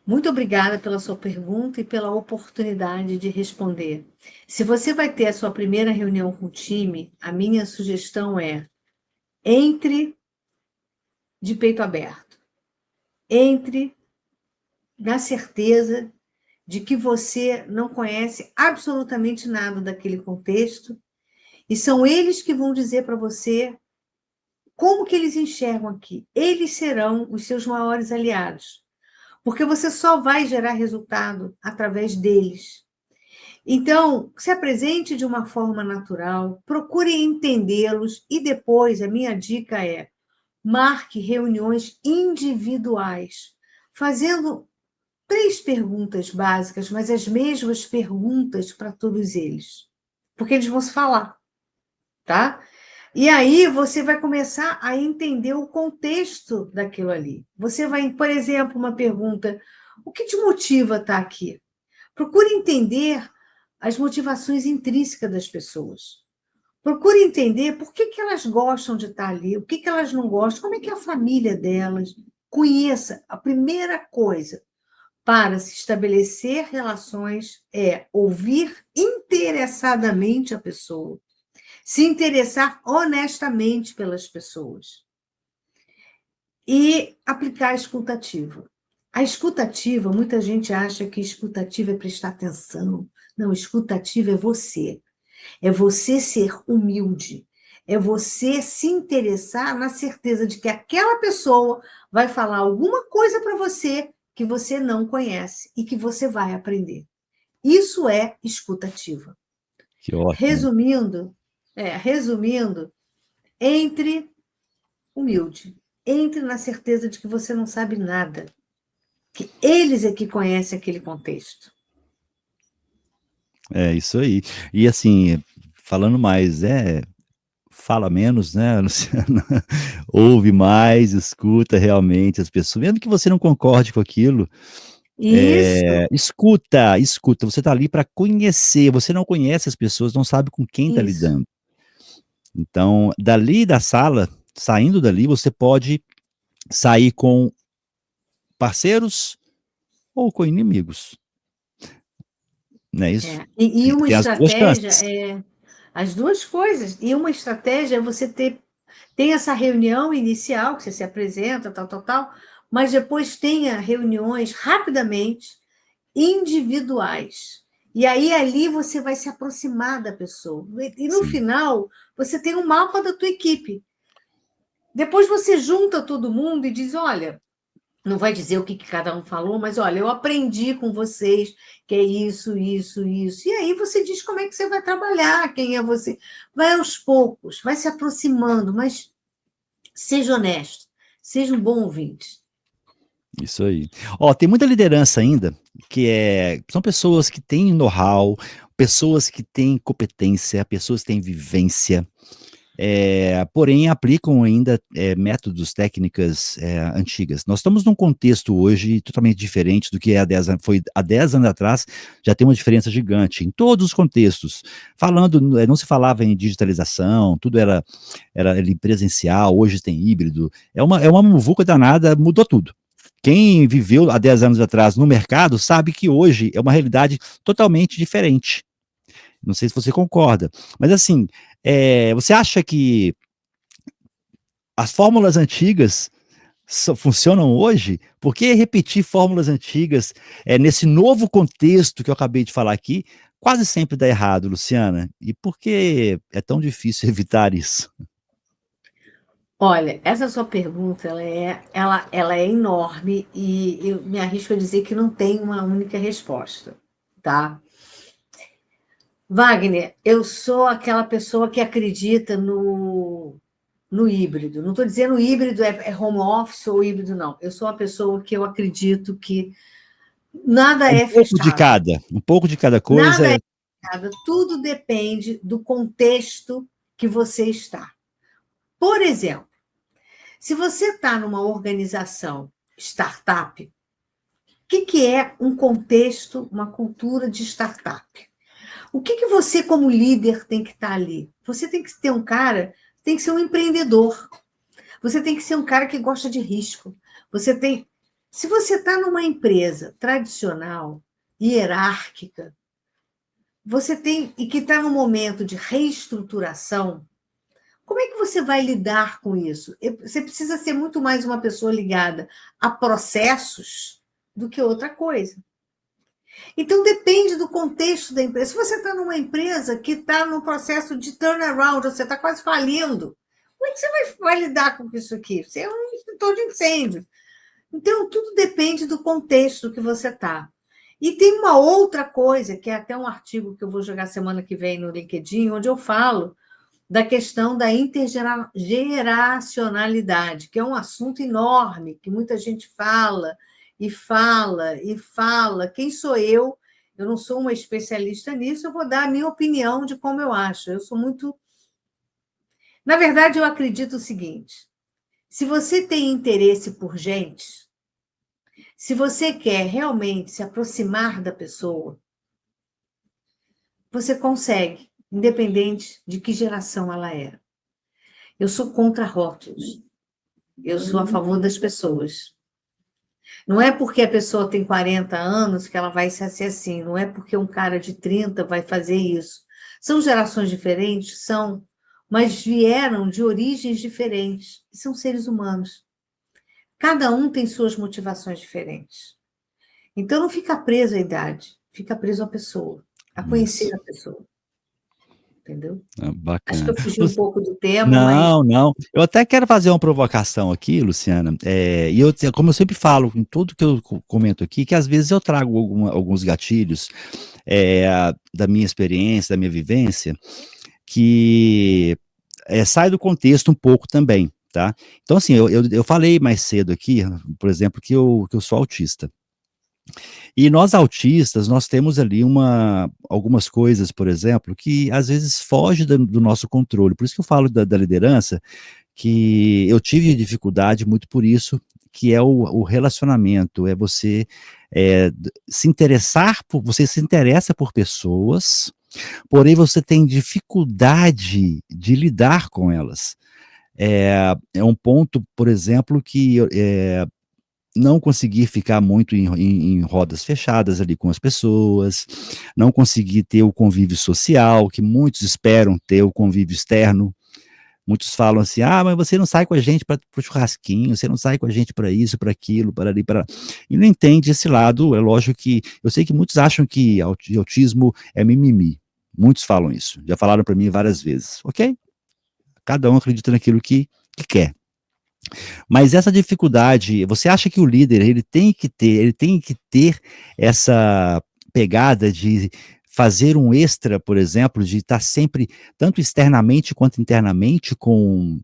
muito obrigada pela sua pergunta e pela oportunidade de responder. Se você vai ter a sua primeira reunião com o time, a minha sugestão é: entre de peito aberto. Entre na certeza de que você não conhece absolutamente nada daquele contexto e são eles que vão dizer para você como que eles enxergam aqui. Eles serão os seus maiores aliados, porque você só vai gerar resultado através deles. Então, se apresente de uma forma natural, procure entendê-los e depois, a minha dica é: marque reuniões individuais, fazendo 3 perguntas básicas, mas as mesmas perguntas para todos eles, porque eles vão se falar, tá? E aí você vai começar a entender o contexto daquilo ali. Você vai, por exemplo, uma pergunta: o que te motiva a estar aqui? Procure entender as motivações intrínsecas das pessoas. Procure entender por que elas gostam de estar ali, o que elas não gostam, como é que é a família delas. Conheça. A primeira coisa para se estabelecer relações é ouvir interessadamente a pessoa, se interessar honestamente pelas pessoas e aplicar a escutativa. A escutativa, muita gente acha que escutativa é prestar atenção. Não, escutativa é você. É você ser humilde. É você se interessar na certeza de que aquela pessoa vai falar alguma coisa para você que você não conhece e que você vai aprender. Isso é escutativa. Que ótimo. Resumindo, entre humilde, entre na certeza de que você não sabe nada, que eles é que conhecem aquele contexto. É isso aí. E assim, falando mais, fala menos, né, Luciana? Ouve mais, escuta realmente as pessoas, mesmo que você não concorde com aquilo, Isso, escuta, escuta. Você está ali para conhecer. Você não conhece as pessoas, não sabe com quem está isso, lidando. Então, dali da sala, saindo dali, você pode sair com parceiros ou com inimigos, não é isso? E uma Tem as duas estratégia chances. as duas coisas. E uma estratégia é você tem essa reunião inicial, que você se apresenta, tal, tal, tal, mas depois tenha reuniões rapidamente individuais. E aí ali você vai se aproximar da pessoa. E no Sim, final, você tem um mapa da tua equipe. Depois você junta todo mundo e diz: olha, não vai dizer o que cada um falou, mas olha, eu aprendi com vocês que é isso, isso, isso. E aí você diz como é que você vai trabalhar, quem é você. Vai aos poucos, vai se aproximando, mas seja honesto, seja um bom ouvinte. isso aí. Ó, tem muita liderança ainda, são pessoas que têm know-how, pessoas que têm competência, pessoas que têm vivência, porém aplicam ainda métodos, técnicas antigas. Nós estamos num contexto hoje totalmente diferente do que foi há 10 anos atrás, já tem uma diferença gigante em todos os contextos. Falando, não se falava em digitalização, tudo era ali presencial, hoje tem híbrido, é uma muvuca danada, mudou tudo. Quem viveu há 10 anos atrás no mercado sabe que hoje é uma realidade totalmente diferente. Não sei se você concorda, mas assim, você acha que as fórmulas antigas funcionam hoje? Por que repetir fórmulas antigas nesse novo contexto que eu acabei de falar aqui? Quase sempre dá errado, Luciana. E por que é tão difícil evitar isso? Olha, essa sua pergunta ela é enorme e eu me arrisco a dizer que não tem uma única resposta, tá? Wagner, eu sou aquela pessoa que acredita no híbrido. Não estou dizendo híbrido é home office ou híbrido, não. Eu sou uma pessoa que eu acredito que nada Um é pouco de fechado. cada, um pouco de cada Nada é coisa. fechado. Tudo depende do contexto que você está. Por exemplo, se você está numa organização startup, o que é um contexto, uma cultura de startup? O que você, como líder, tem que estar ali? Você tem que ter um cara, tem que ser um empreendedor. Você tem que ser um cara que gosta de risco. Você tem. Se você está numa empresa tradicional, hierárquica, você tem e que está no momento de reestruturação, como é que você vai lidar com isso? Você precisa ser muito mais uma pessoa ligada a processos do que outra coisa. Então, depende do contexto da empresa. Se você está numa empresa que está num processo de turnaround, você está quase falindo, como é que você vai lidar com isso aqui? Você é um extintor de incêndio. Então, tudo depende do contexto que você está. E tem uma outra coisa, que é até um artigo que eu vou jogar semana que vem no LinkedIn, onde eu falo da questão da intergeracionalidade, que é um assunto enorme, que muita gente fala e fala e fala. Quem sou eu? Eu não sou uma especialista nisso, eu vou dar a minha opinião de como eu acho. Eu sou muito. Na verdade, eu acredito o seguinte: se você tem interesse por gente, se você quer realmente se aproximar da pessoa, você consegue, independente de que geração ela é. Eu sou contra rótulos. Eu sou a favor das pessoas. Não é porque a pessoa tem 40 anos que ela vai ser assim, não é porque um cara de 30 vai fazer isso. São gerações diferentes? São, mas vieram de origens diferentes. E são seres humanos. Cada um tem suas motivações diferentes. Então não fica preso à idade, fica preso à pessoa, a conhecer Isso. a pessoa. entendeu? Acho que Bacana. eu fugi um pouco do tema, mas Não, não. Eu até quero fazer uma provocação aqui, Luciana, e como eu sempre falo em tudo que eu comento aqui, que às vezes eu trago alguns gatilhos, da minha experiência, da minha vivência, que sai do contexto um pouco também, tá? Então, assim, eu falei mais cedo aqui, por exemplo, que eu sou autista. E nós autistas, nós temos ali algumas coisas, por exemplo, que às vezes foge do nosso controle. Por isso que eu falo da liderança, que eu tive dificuldade muito por isso, que é o relacionamento, é você se interessar você se interessa por pessoas, porém você tem dificuldade de lidar com elas. É um ponto, por exemplo, que não conseguir ficar muito em rodas fechadas ali com as pessoas, não conseguir ter o convívio social, que muitos esperam ter o convívio externo. Muitos falam assim: ah, mas você não sai com a gente para o churrasquinho, você não sai com a gente para isso, para aquilo, para ali, para. E não entende esse lado. É lógico que. Eu sei que muitos acham que autismo é mimimi. Muitos falam isso. Já falaram para mim várias vezes. Ok? Cada um acredita naquilo que quer. Mas essa dificuldade, você acha que o líder ele tem que ter essa pegada de fazer um extra, por exemplo, de estar sempre, tanto externamente quanto internamente, com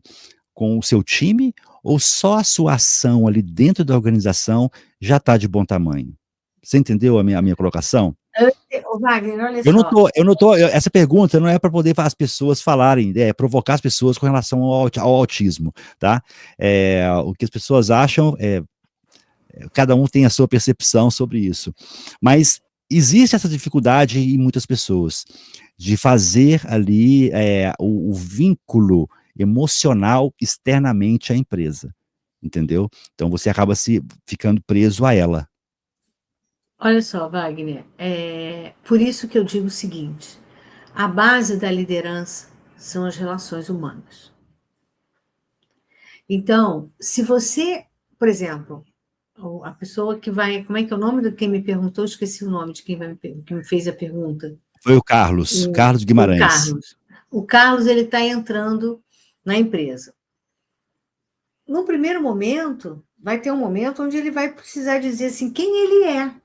o seu time, ou só a sua ação ali dentro da organização já está de bom tamanho? Você entendeu a minha colocação? Ô, Wagner, olha Eu não só. tô, eu não tô, essa pergunta não é para poder as pessoas falarem, provocar as pessoas com relação ao autismo, tá? O que as pessoas acham, cada um tem a sua percepção sobre isso. Mas existe essa dificuldade em muitas pessoas de fazer ali o vínculo emocional externamente à empresa, entendeu? Então você acaba se ficando preso a ela. Olha só, Wagner, por isso que eu digo o seguinte: a base da liderança são as relações humanas. Então, se você, por exemplo, a pessoa que vai, como é que é o nome de quem me perguntou? Esqueci o nome de que me fez a pergunta. Foi o Carlos O Guimarães. Carlos. O Carlos, ele está entrando na empresa. No primeiro momento, vai ter um momento onde ele vai precisar dizer assim, quem ele é.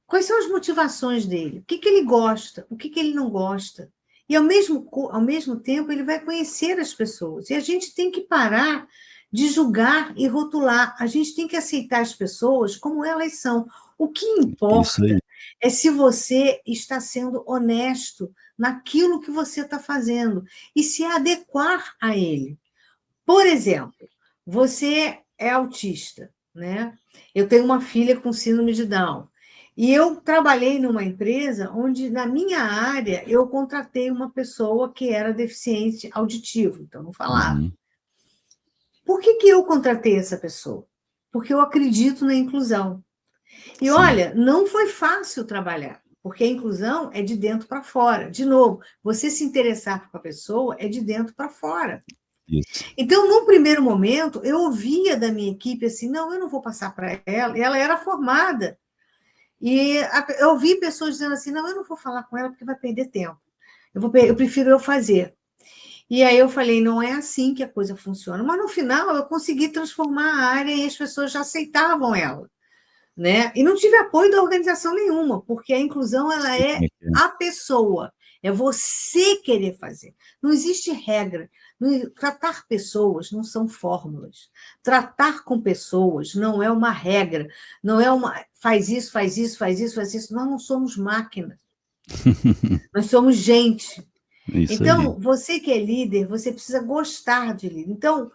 Quais são as motivações dele? O que ele gosta? O que ele não gosta? E, ao mesmo tempo, ele vai conhecer as pessoas. E a gente tem que parar de julgar e rotular. A gente tem que aceitar as pessoas como elas são. O que Isso aí. importa é se você está sendo honesto naquilo que você está fazendo e se adequar a ele. Por exemplo, você é autista, né? Eu tenho uma filha com síndrome de Down. E eu trabalhei numa empresa onde, na minha área, eu contratei uma pessoa que era deficiente auditivo, então não falava. Uhum. Por que eu contratei essa pessoa? Porque eu acredito na inclusão. E Sim. olha, não foi fácil trabalhar, porque a inclusão é de dentro para fora. De novo, você se interessar por a pessoa é de dentro para fora. Isso. Então, num primeiro momento, eu ouvia da minha equipe assim: não, eu não vou passar para ela. E ela era formada. E eu ouvi pessoas dizendo assim: não, eu não vou falar com ela porque vai perder tempo. Eu prefiro eu fazer. E aí eu falei: não é assim que a coisa funciona. Mas no final eu consegui transformar a área e as pessoas já aceitavam ela, né? E não tive apoio da organização nenhuma, porque a inclusão ela Sei é como é que é. a pessoa, é você querer fazer. Não existe regra. Tratar pessoas não são fórmulas. Tratar com pessoas não é uma regra, não é uma faz isso, faz isso, faz isso, faz isso. Nós não somos máquinas, nós somos gente. Isso aí. Então, você que é líder, você precisa gostar de líder. Então,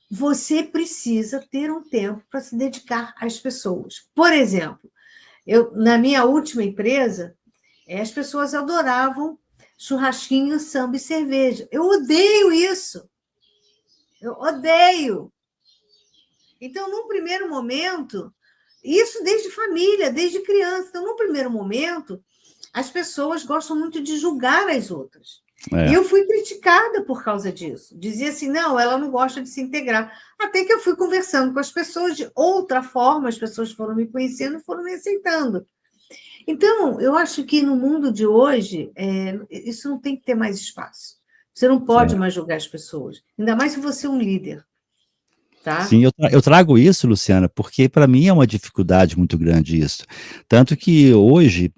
você precisa ter um tempo para se dedicar às pessoas. Por exemplo, na minha última empresa, as pessoas adoravam churrasquinho, samba e cerveja. Eu odeio isso. Eu odeio. Então, num primeiro momento, isso desde família, desde criança. Então, num primeiro momento, as pessoas gostam muito de julgar as outras. E É. eu fui criticada por causa disso. Dizia assim, não, ela não gosta de se integrar. Até que eu fui conversando com as pessoas de outra forma, as pessoas foram me conhecendo e foram me aceitando. Então, eu acho que no mundo de hoje, isso não tem que ter mais espaço. Você não pode É. mais julgar as pessoas, ainda mais se você é um líder, tá? Sim, eu trago isso, Luciana, porque para mim é uma dificuldade muito grande isso. Tanto que hoje,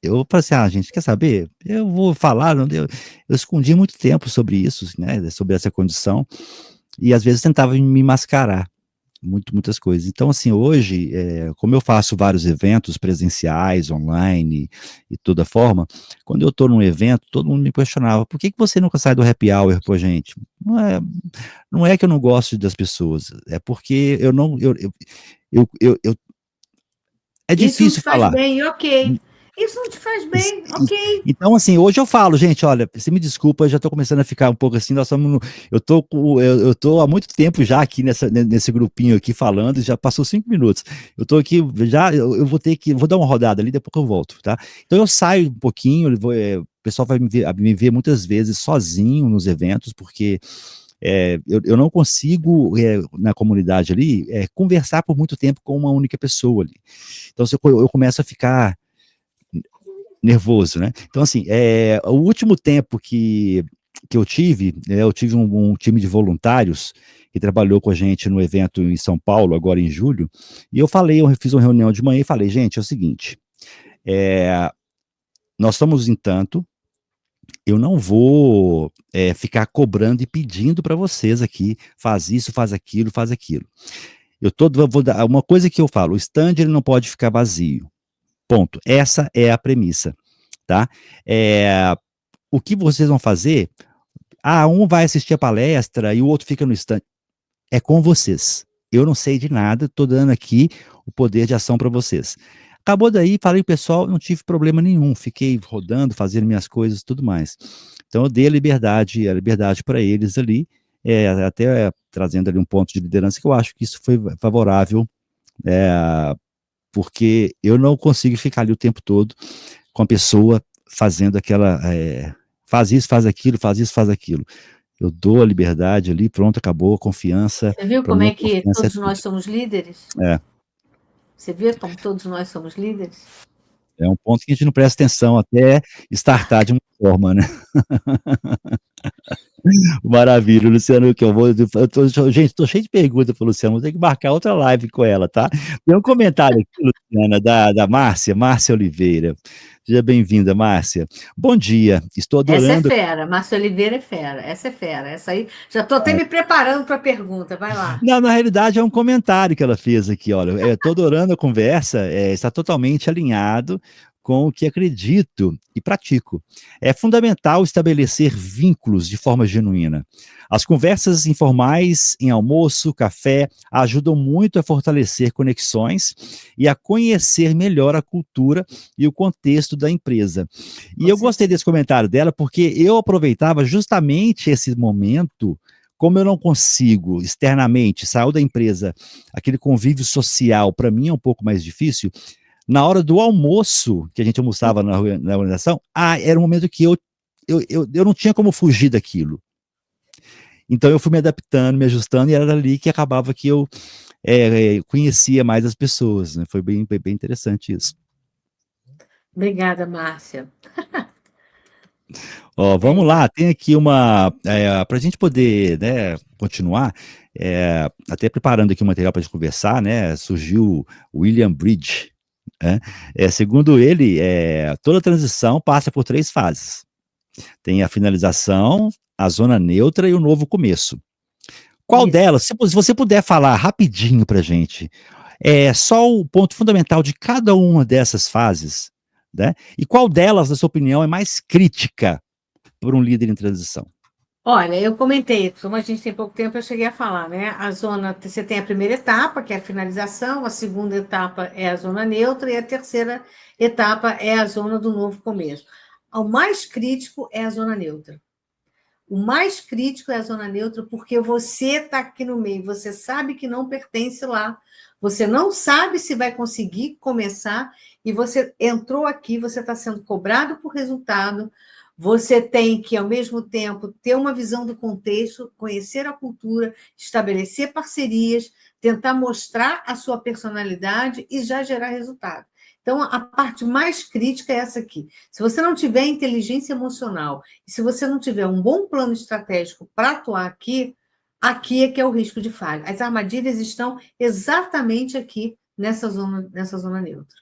eu falei assim: "Ah, gente, quer saber? Eu vou falar", não deu, eu escondi muito tempo sobre isso, né, sobre essa condição, e às vezes tentava me mascarar. Muitas coisas. Então, assim, hoje, como eu faço vários eventos presenciais, online e toda forma, quando eu estou num evento, todo mundo me questionava: "Por que que você nunca sai do happy hour com a gente?". Não é que eu não gosto das pessoas, é porque eu não eu é Isso não difícil te faz falar. bem, ok. Isso não te faz Ex bem, ex ok. Então, assim, hoje eu falo: "Gente, olha, você me desculpa, eu já tô começando a ficar um pouco assim, nós estamos no eu tô há muito tempo já aqui nesse grupinho aqui falando, já passou 5 minutos. Eu tô aqui já, eu vou dar uma rodada ali, depois que eu volto, tá?". Então eu saio um pouquinho, o pessoal vai me ver muitas vezes sozinho nos eventos, porque, eu não consigo, na comunidade ali, conversar por muito tempo com uma única pessoa ali. Então se eu começo a ficar nervoso, né. Então, assim, o último tempo que eu tive um time de voluntários que trabalhou com a gente no evento em São Paulo, agora em julho, e eu fiz uma reunião de manhã e falei: "Gente, é o seguinte, eh, nós somos em tanto, eu não vou, ficar cobrando e pedindo para vocês aqui, faz isso, faz aquilo, faz aquilo. Vou dar uma coisa que eu falo: o stand ele não pode ficar vazio, ponto. Essa é a premissa, tá. Eh, o que vocês vão fazer, um vai assistir a palestra e o outro fica no stand, é com vocês. Eu não sei de nada, tô dando aqui o poder de ação para vocês". Acabou daí, falei para o pessoal, não tive problema nenhum, fiquei rodando, fazendo minhas coisas e tudo mais. Então eu dei a liberdade para eles ali, até trazendo ali um ponto de liderança que eu acho que isso foi favorável, eh, porque eu não consigo ficar ali o tempo todo com a pessoa fazendo aquela, faz isso, faz aquilo, faz isso, faz aquilo. Eu dou a liberdade ali, pronto, acabou, a confiança, Você viu para como mim é a que confiança é todos nós tudo. somos líderes? É, Você vê como todos nós somos líderes? é um ponto que a gente não presta atenção até startar de uma forma, né. Maravilha, Luciano, que eu tô gente, tô cheio de pergunta para o Luciano, vou ter que marcar outra live com ela, tá. Tem um comentário aqui, Luciana, da Márcia Oliveira. Seja bem-vinda, Márcia. "Bom dia, estou Essa é adorando". fera, Márcia Oliveira é fera, essa é fera, essa aí já estou até me preparando para a pergunta, vai lá. Não, na realidade é um comentário que ela fez aqui, olha, "tô adorando a conversa, está totalmente alinhado com o que acredito e pratico. É fundamental estabelecer vínculos de forma genuína. As conversas informais em almoço, café, ajudam muito a fortalecer conexões e a conhecer melhor a cultura e o contexto da empresa". E Com eu gostei certeza. desse comentário dela, porque eu aproveitava justamente esse momento, como eu não consigo externamente, saiu da empresa, aquele convívio social para mim é um pouco mais difícil, na hora do almoço, que a gente almoçava na organização, era um momento que eu não tinha como fugir daquilo. Então eu fui me adaptando, me ajustando, e era ali que acabava que eu, conhecia mais as pessoas, né, foi bem interessante isso. Obrigada, Márcia. Ó, É vamos isso. lá, tem aqui uma, para a gente poder, né, continuar, até preparando aqui o material para a gente conversar, né, surgiu o William Bridge, né, segundo ele, toda transição passa por 3 fases, tem a finalização, a zona neutra e o novo começo. Qual Isso. delas, se você puder falar rapidinho pra gente, só o ponto fundamental de cada uma dessas fases, né, e qual delas, na sua opinião, é mais crítica por um líder em transição? Olha, eu comentei, como a gente tem pouco tempo, eu cheguei a falar, né? A zona, você tem a primeira etapa, que é a finalização, a segunda etapa é a zona neutra e a terceira etapa é a zona do novo começo. O mais crítico é a zona neutra. O mais crítico é a zona neutra, porque você está aqui no meio, você sabe que não pertence lá, você não sabe se vai conseguir começar, e você entrou aqui, você está sendo cobrado por resultado, você tem que, ao mesmo tempo, ter uma visão do contexto, conhecer a cultura, estabelecer parcerias, tentar mostrar a sua personalidade e já gerar resultado. Então, a parte mais crítica é essa aqui. Se você não tiver inteligência emocional, e se você não tiver um bom plano estratégico para atuar aqui, aqui é que é o risco de falha. As armadilhas estão exatamente aqui, nessa zona neutra.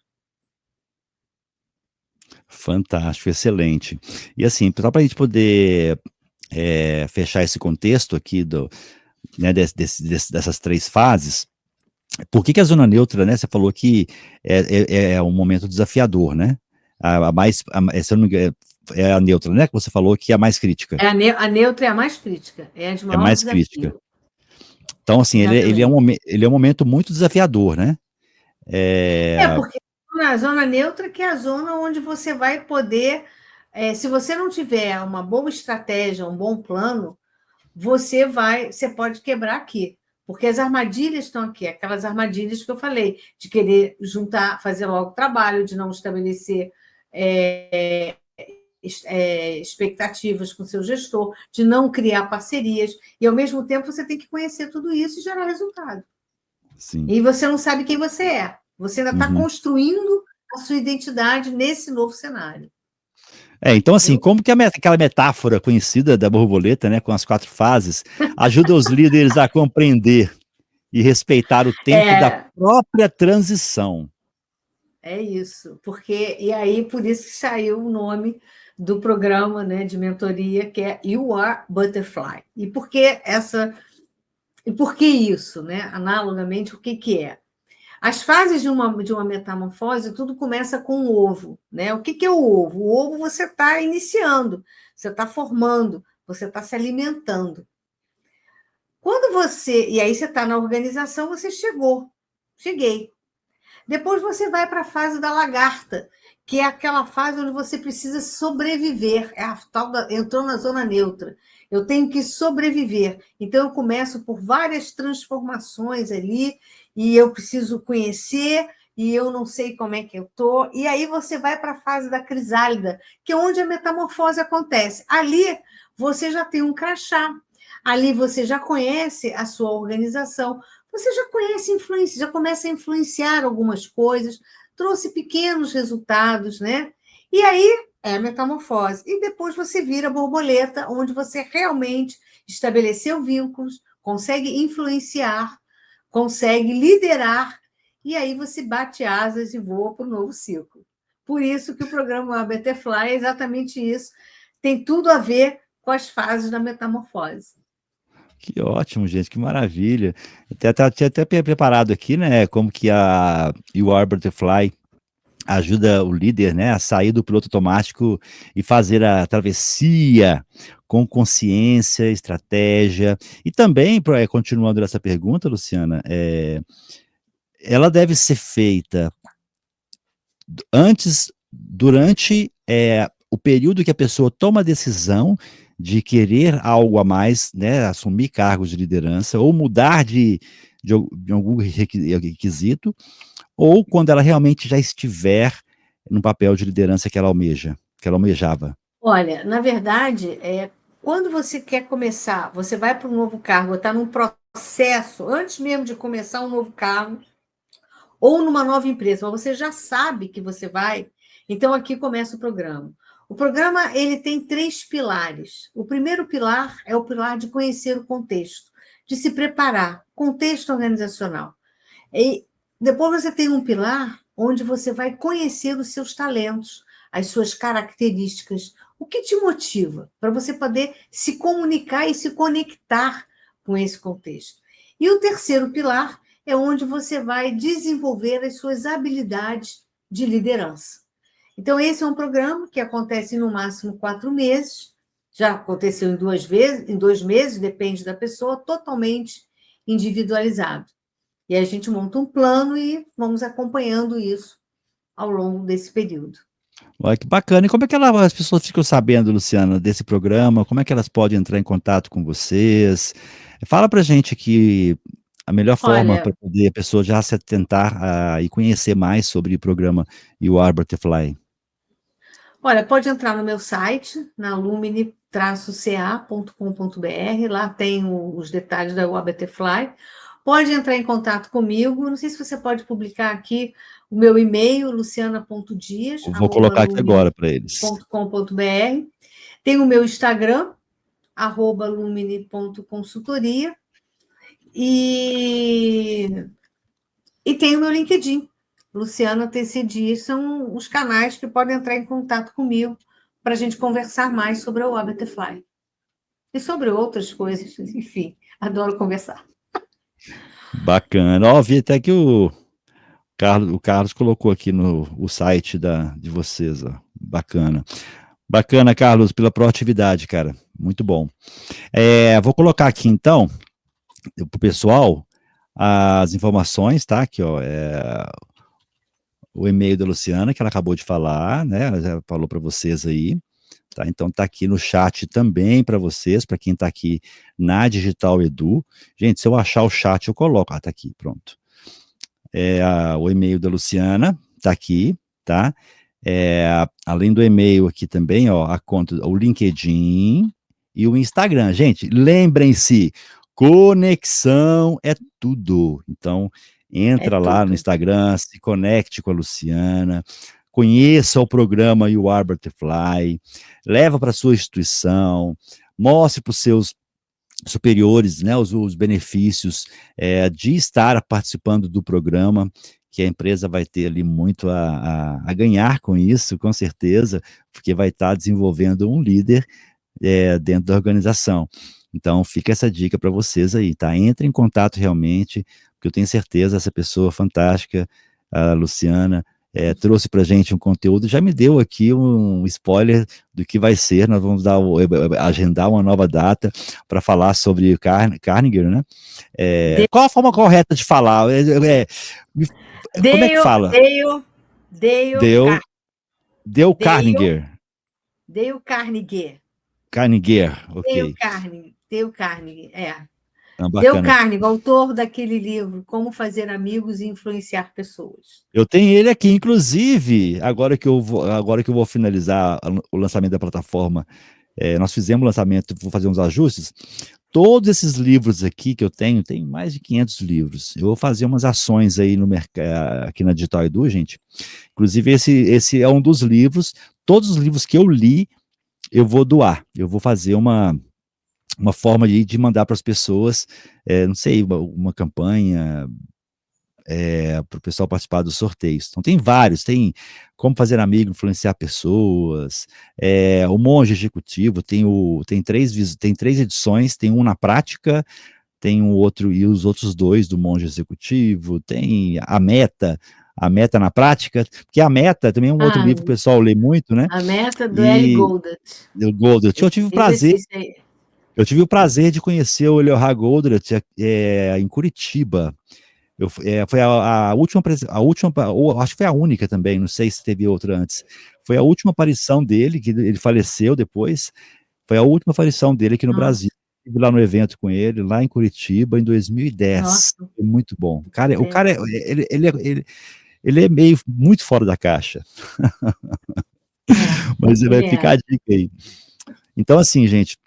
Fantástico, excelente. E assim, só para a gente poder fechar esse contexto aqui né, dessas 3 fases, por que a zona neutra, né? Você falou que é um momento desafiador, né? Se eu não me engano, é a neutra, né? Que você falou que é a mais crítica. A neutra é a mais crítica, é a de É maior mais crítica. desafio. Então, assim, Exatamente. ele é um momento muito desafiador, né? É, Porque na zona neutra que é a zona onde você vai poder, se você não tiver uma boa estratégia, um bom plano, você pode quebrar aqui, porque as armadilhas estão aqui, aquelas armadilhas que eu falei, de querer juntar, fazer logo trabalho, de não estabelecer expectativas com o seu gestor, de não criar parcerias, e ao mesmo tempo você tem que conhecer tudo isso e gerar resultado. sim. E você não sabe quem você é. Você ainda está Uhum. construindo a sua identidade nesse novo cenário. Então, assim, Entendeu? como que aquela metáfora conhecida da borboleta, né, com as 4 fases, ajuda os líderes a compreender e respeitar o tempo da É, própria transição? é isso. E aí, por isso que saiu o nome do programa, né, de mentoria, que é You Are Butterfly. E por que isso, né? Analogamente, o que é? As fases de uma metamorfose, tudo começa com o ovo, né? O que é o ovo? O ovo você está iniciando, você está formando, você está se alimentando. E aí você está na organização, você cheguei. Depois você vai para a fase da lagarta, que é aquela fase onde você precisa sobreviver, entrou na zona neutra. Eu tenho que sobreviver. Então eu começo por várias transformações ali, e eu preciso conhecer, e eu não sei como é que eu estou. E aí você vai para a fase da crisálida, que é onde a metamorfose acontece. Ali você já tem um crachá, ali você já conhece a sua organização, você já conhece já começa a influenciar algumas coisas, trouxe pequenos resultados, né? E aí é a metamorfose. E depois você vira borboleta, onde você realmente estabeleceu vínculos, consegue influenciar, consegue liderar, e aí você bate asas e voa para o novo ciclo. Por isso que o programa Butterfly é exatamente isso, tem tudo a ver com as fases da metamorfose. Que ótimo, gente, que maravilha. Tinha até preparado aqui, né, como que a You Are Butterfly ajuda o líder, né, a sair do piloto automático e fazer a travessia com consciência, estratégia. E também, continuando essa pergunta, Luciana, ela deve ser feita antes, durante o período que a pessoa toma a decisão de querer algo a mais, né, assumir cargos de liderança ou mudar de algum requisito, ou quando ela realmente já estiver no papel de liderança que ela almeja, que ela almejava. Olha, na verdade, quando você quer começar, você vai para um novo cargo, está num processo, antes mesmo de começar um novo cargo, ou numa nova empresa, mas você já sabe que você vai, então aqui começa o programa. O programa ele tem 3 pilares. O primeiro pilar é o pilar de conhecer o contexto, de se preparar, contexto organizacional. E depois você tem um pilar onde você vai conhecer os seus talentos, as suas características, o que te motiva para você poder se comunicar e se conectar com esse contexto. E o terceiro pilar é onde você vai desenvolver as suas habilidades de liderança. Então, esse é um programa que acontece no máximo 4 meses, já aconteceu em 2 meses, depende da pessoa, totalmente individualizado. E a gente monta um plano e vamos acompanhando isso ao longo desse período. Olha que bacana. E como é que as pessoas ficam sabendo, Luciana, desse programa? Como é que elas podem entrar em contato com vocês? Fala pra gente aqui a melhor forma para Olha, poder a pessoa já se atentar e conhecer mais sobre o programa You Are Butterfly. pode entrar no meu site, na lumine-ca.com.br, lá tem os detalhes da UA Butterfly. pode entrar em contato comigo. Não sei se você pode publicar aqui o meu e-mail, Eu vou colocar aqui agora para eles. luciana.dias@lumine.com.br. Tem o meu Instagram, @lumine.consultoria, e tem o meu LinkedIn, Luciana TC Dias. São os canais que podem entrar em contato comigo para a gente conversar mais sobre o Butterfly. E sobre outras coisas, enfim, adoro conversar. Bacana. Ó, vi até que o Carlos colocou aqui no o site de vocês, ó. Bacana. Bacana, Carlos, pela proatividade, cara. Muito bom. Vou colocar aqui, então, para o pessoal, as informações, tá? Aqui, ó, o e-mail da Luciana, que ela acabou de falar, né? Ela já falou para vocês aí, tá? Então tá aqui no chat também para vocês, para quem tá aqui na Digital Edu. Gente, se eu achar o chat, eu coloco. Ah, tá aqui, pronto. O e-mail da Luciana tá aqui, tá? Além do e-mail aqui também, ó, a conta, o LinkedIn e o Instagram. Gente, lembrem-se, conexão é tudo. Então, entra lá no Instagram, se conecte com a Luciana, conheça o programa You Are Butterfly, leva para sua instituição, mostre para os seus superiores, né, os benefícios de estar participando do programa, que a empresa vai ter ali muito a ganhar com isso, com certeza, porque vai estar desenvolvendo um líder dentro da organização. Então, fica essa dica para vocês aí, tá? Entre em contato realmente, porque eu tenho certeza, essa pessoa fantástica, a Luciana, trouxe para a gente um conteúdo, já me deu aqui um spoiler do que vai ser. Nós vamos agendar uma nova data para falar sobre Carnegie, né? Qual a forma correta de falar? Como é que fala? Dale Carnegie. Dale Carnegie. Carnegie, ok. Dale Carnegie, Dale Carnegie, autor daquele livro, Como Fazer Amigos e Influenciar Pessoas. Eu tenho ele aqui, inclusive, agora que eu vou finalizar o lançamento da plataforma, nós fizemos o lançamento, vou fazer uns ajustes. Todos esses livros aqui que eu tenho mais de 500 livros. Eu vou fazer umas ações aí no mercado, aqui na Digital Edu, gente. Inclusive, esse é um dos livros. Todos os livros que eu li, eu vou doar. Eu vou fazer uma forma de mandar para as pessoas, não sei, uma campanha para o pessoal participar dos sorteios. Então tem vários, tem Como Fazer Amigo, Influenciar Pessoas, o Monge Executivo, tem três edições, tem um na prática, tem um outro, e os outros dois do Monge Executivo, tem a Meta na prática, porque a Meta também é um outro livro que o pessoal lê muito, né? A Meta do Ellie Goldratt. Eu tive o prazer de conhecer o Ellie Goldratt em Curitiba. Foi a última, acho que foi a única também, não sei se teve outra antes. Foi a última aparição dele, que ele faleceu depois. Foi a última aparição dele aqui no Brasil. Estive lá no evento com ele, lá em Curitiba, em 2010. Nossa. Foi muito bom. O cara ele é meio muito fora da caixa. Mas ele vai ficar a dica aí. Então, assim, gente,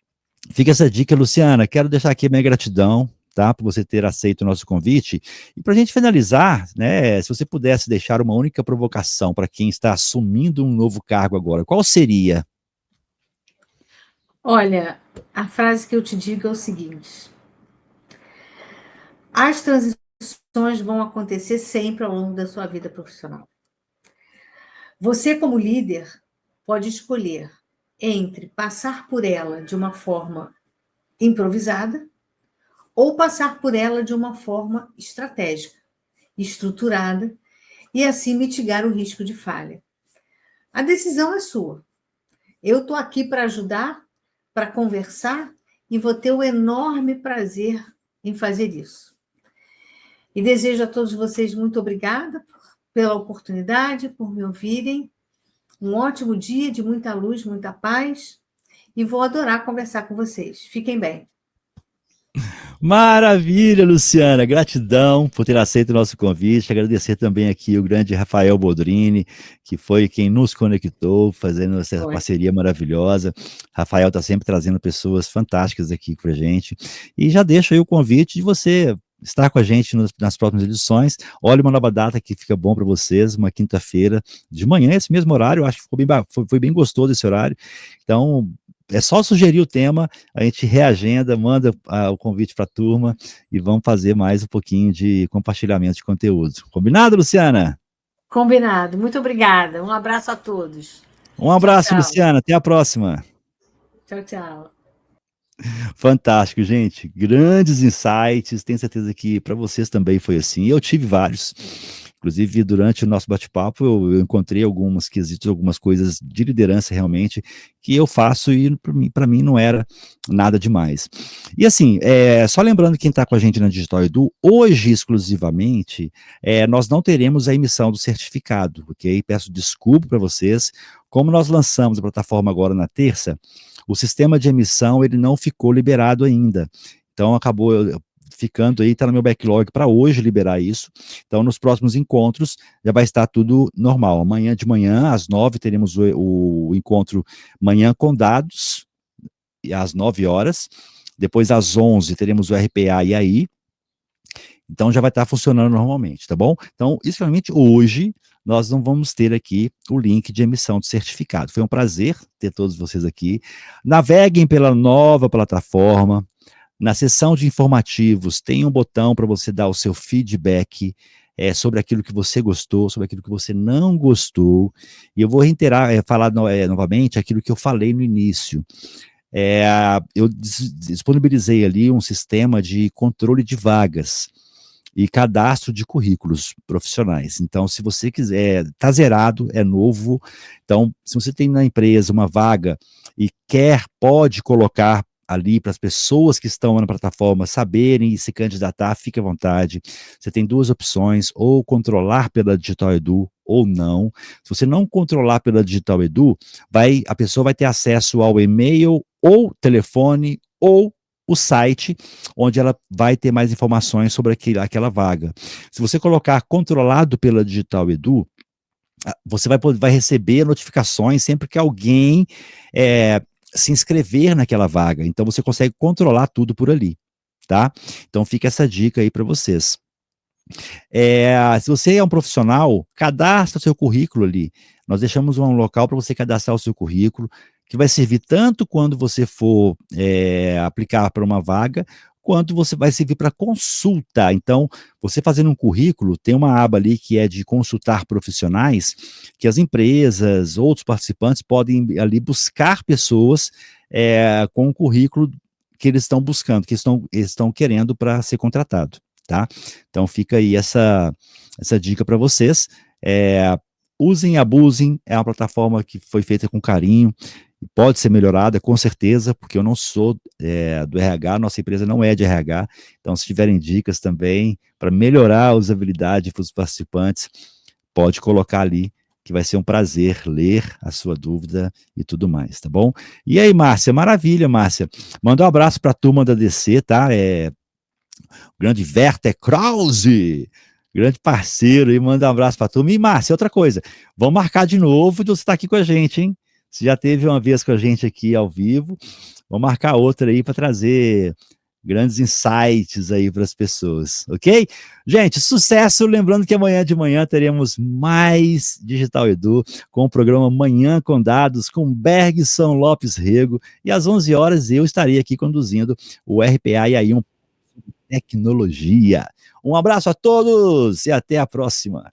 fica essa dica, Luciana. Quero deixar aqui a minha gratidão, tá, por você ter aceito o nosso convite. E para a gente finalizar, né, se você pudesse deixar uma única provocação para quem está assumindo um novo cargo agora, qual seria? Olha, a frase que eu te digo é o seguinte: as transições vão acontecer sempre ao longo da sua vida profissional. Você, como líder, pode escolher entre passar por ela de uma forma improvisada ou passar por ela de uma forma estratégica, estruturada, e assim mitigar o risco de falha. A decisão é sua. Eu estou aqui para ajudar, para conversar, e vou ter o enorme prazer em fazer isso. E desejo a todos vocês muito obrigada pela oportunidade, por me ouvirem. Um ótimo dia de muita luz, muita paz, e vou adorar conversar com vocês. Fiquem bem. Maravilha, Luciana, gratidão por ter aceito o nosso convite, agradecer também aqui o grande Rafael Boldrini, que foi quem nos conectou, fazendo essa parceria maravilhosa. Rafael está sempre trazendo pessoas fantásticas aqui para a gente, e já deixo aí o convite de você estar com a gente nas próximas edições. Olha uma nova data que fica bom para vocês, uma quinta-feira de manhã, esse mesmo horário, eu acho que foi bem gostoso esse horário. Então, é só sugerir o tema, a gente reagenda, manda o convite para a turma e vamos fazer mais um pouquinho de compartilhamento de conteúdo. Combinado, Luciana? Combinado. Muito obrigada. Um abraço a todos. Um Tchau, abraço, tchau. Luciana. Até a próxima. Tchau, tchau. Fantástico, gente. Grandes insights. Tenho certeza que para vocês também foi assim. Eu tive vários. Inclusive, durante o nosso bate-papo, eu encontrei alguns quesitos, algumas coisas de liderança realmente que eu faço e para mim não era nada demais. E assim, só lembrando quem está com a gente na Digital Edu, hoje exclusivamente, nós não teremos a emissão do certificado, ok? Peço desculpa para vocês. Como nós lançamos a plataforma agora na terça, o sistema de emissão ele não ficou liberado ainda. Então acabou ficando aí, está no meu backlog para hoje liberar isso. Então, nos próximos encontros, já vai estar tudo normal. Amanhã de manhã, às 9, teremos o encontro Manhã com Dados, às 9 horas. Depois, às 11, teremos o RPA e aí. Então, já vai estar funcionando normalmente, tá bom? Então, realmente hoje, nós não vamos ter aqui o link de emissão de certificado. Foi um prazer ter todos vocês aqui. Naveguem pela nova plataforma. Na seção de informativos, tem um botão para você dar o seu feedback sobre aquilo que você gostou, sobre aquilo que você não gostou. E eu vou reiterar, falar novamente aquilo que eu falei no início. Eu disponibilizei ali um sistema de controle de vagas e cadastro de currículos profissionais. Então, se você quiser, está zerado, é novo. Então, se você tem na empresa uma vaga e pode colocar ali para as pessoas que estão na plataforma saberem e se candidatar, fique à vontade. Você tem duas opções, ou controlar pela Digital Edu ou não. Se você não controlar pela Digital Edu, a pessoa vai ter acesso ao e-mail ou telefone ou o site, onde ela vai ter mais informações sobre aquela vaga. Se você colocar controlado pela Digital Edu, você vai receber notificações sempre que alguém se inscrever naquela vaga. Então, você consegue controlar tudo por ali, tá? Então, fica essa dica aí para vocês. Se você é um profissional, cadastra o seu currículo ali. Nós deixamos um local para você cadastrar o seu currículo, que vai servir tanto quando você for aplicar para uma vaga, quanto você vai servir para consulta. Então, você fazendo um currículo, tem uma aba ali que é de consultar profissionais, que as empresas, outros participantes podem ali buscar pessoas com o currículo que eles estão buscando, que eles estão querendo para ser contratado, tá? Então, fica aí essa dica para vocês. Usem, abusem, é uma plataforma que foi feita com carinho, pode ser melhorada, com certeza, porque eu não sou do RH, nossa empresa não é de RH, então se tiverem dicas também para melhorar a usabilidade para os participantes, pode colocar ali, que vai ser um prazer ler a sua dúvida e tudo mais, tá bom? E aí, Márcia, maravilha, Márcia. Manda um abraço para a turma da DC, tá? O grande Werther Krause, grande parceiro, e manda um abraço para a turma. E, Márcia, outra coisa, vamos marcar de novo de você estar aqui com a gente, hein? Você já teve uma vez com a gente aqui ao vivo, vamos marcar outra aí para trazer grandes insights aí para as pessoas, ok? Gente, sucesso, lembrando que amanhã de manhã teremos mais Digital Edu, com o programa Manhã com Dados, com Bergson Lopes Rego, e às 11 horas eu estarei aqui conduzindo o RPA e aí tecnologia. Um abraço a todos e até a próxima.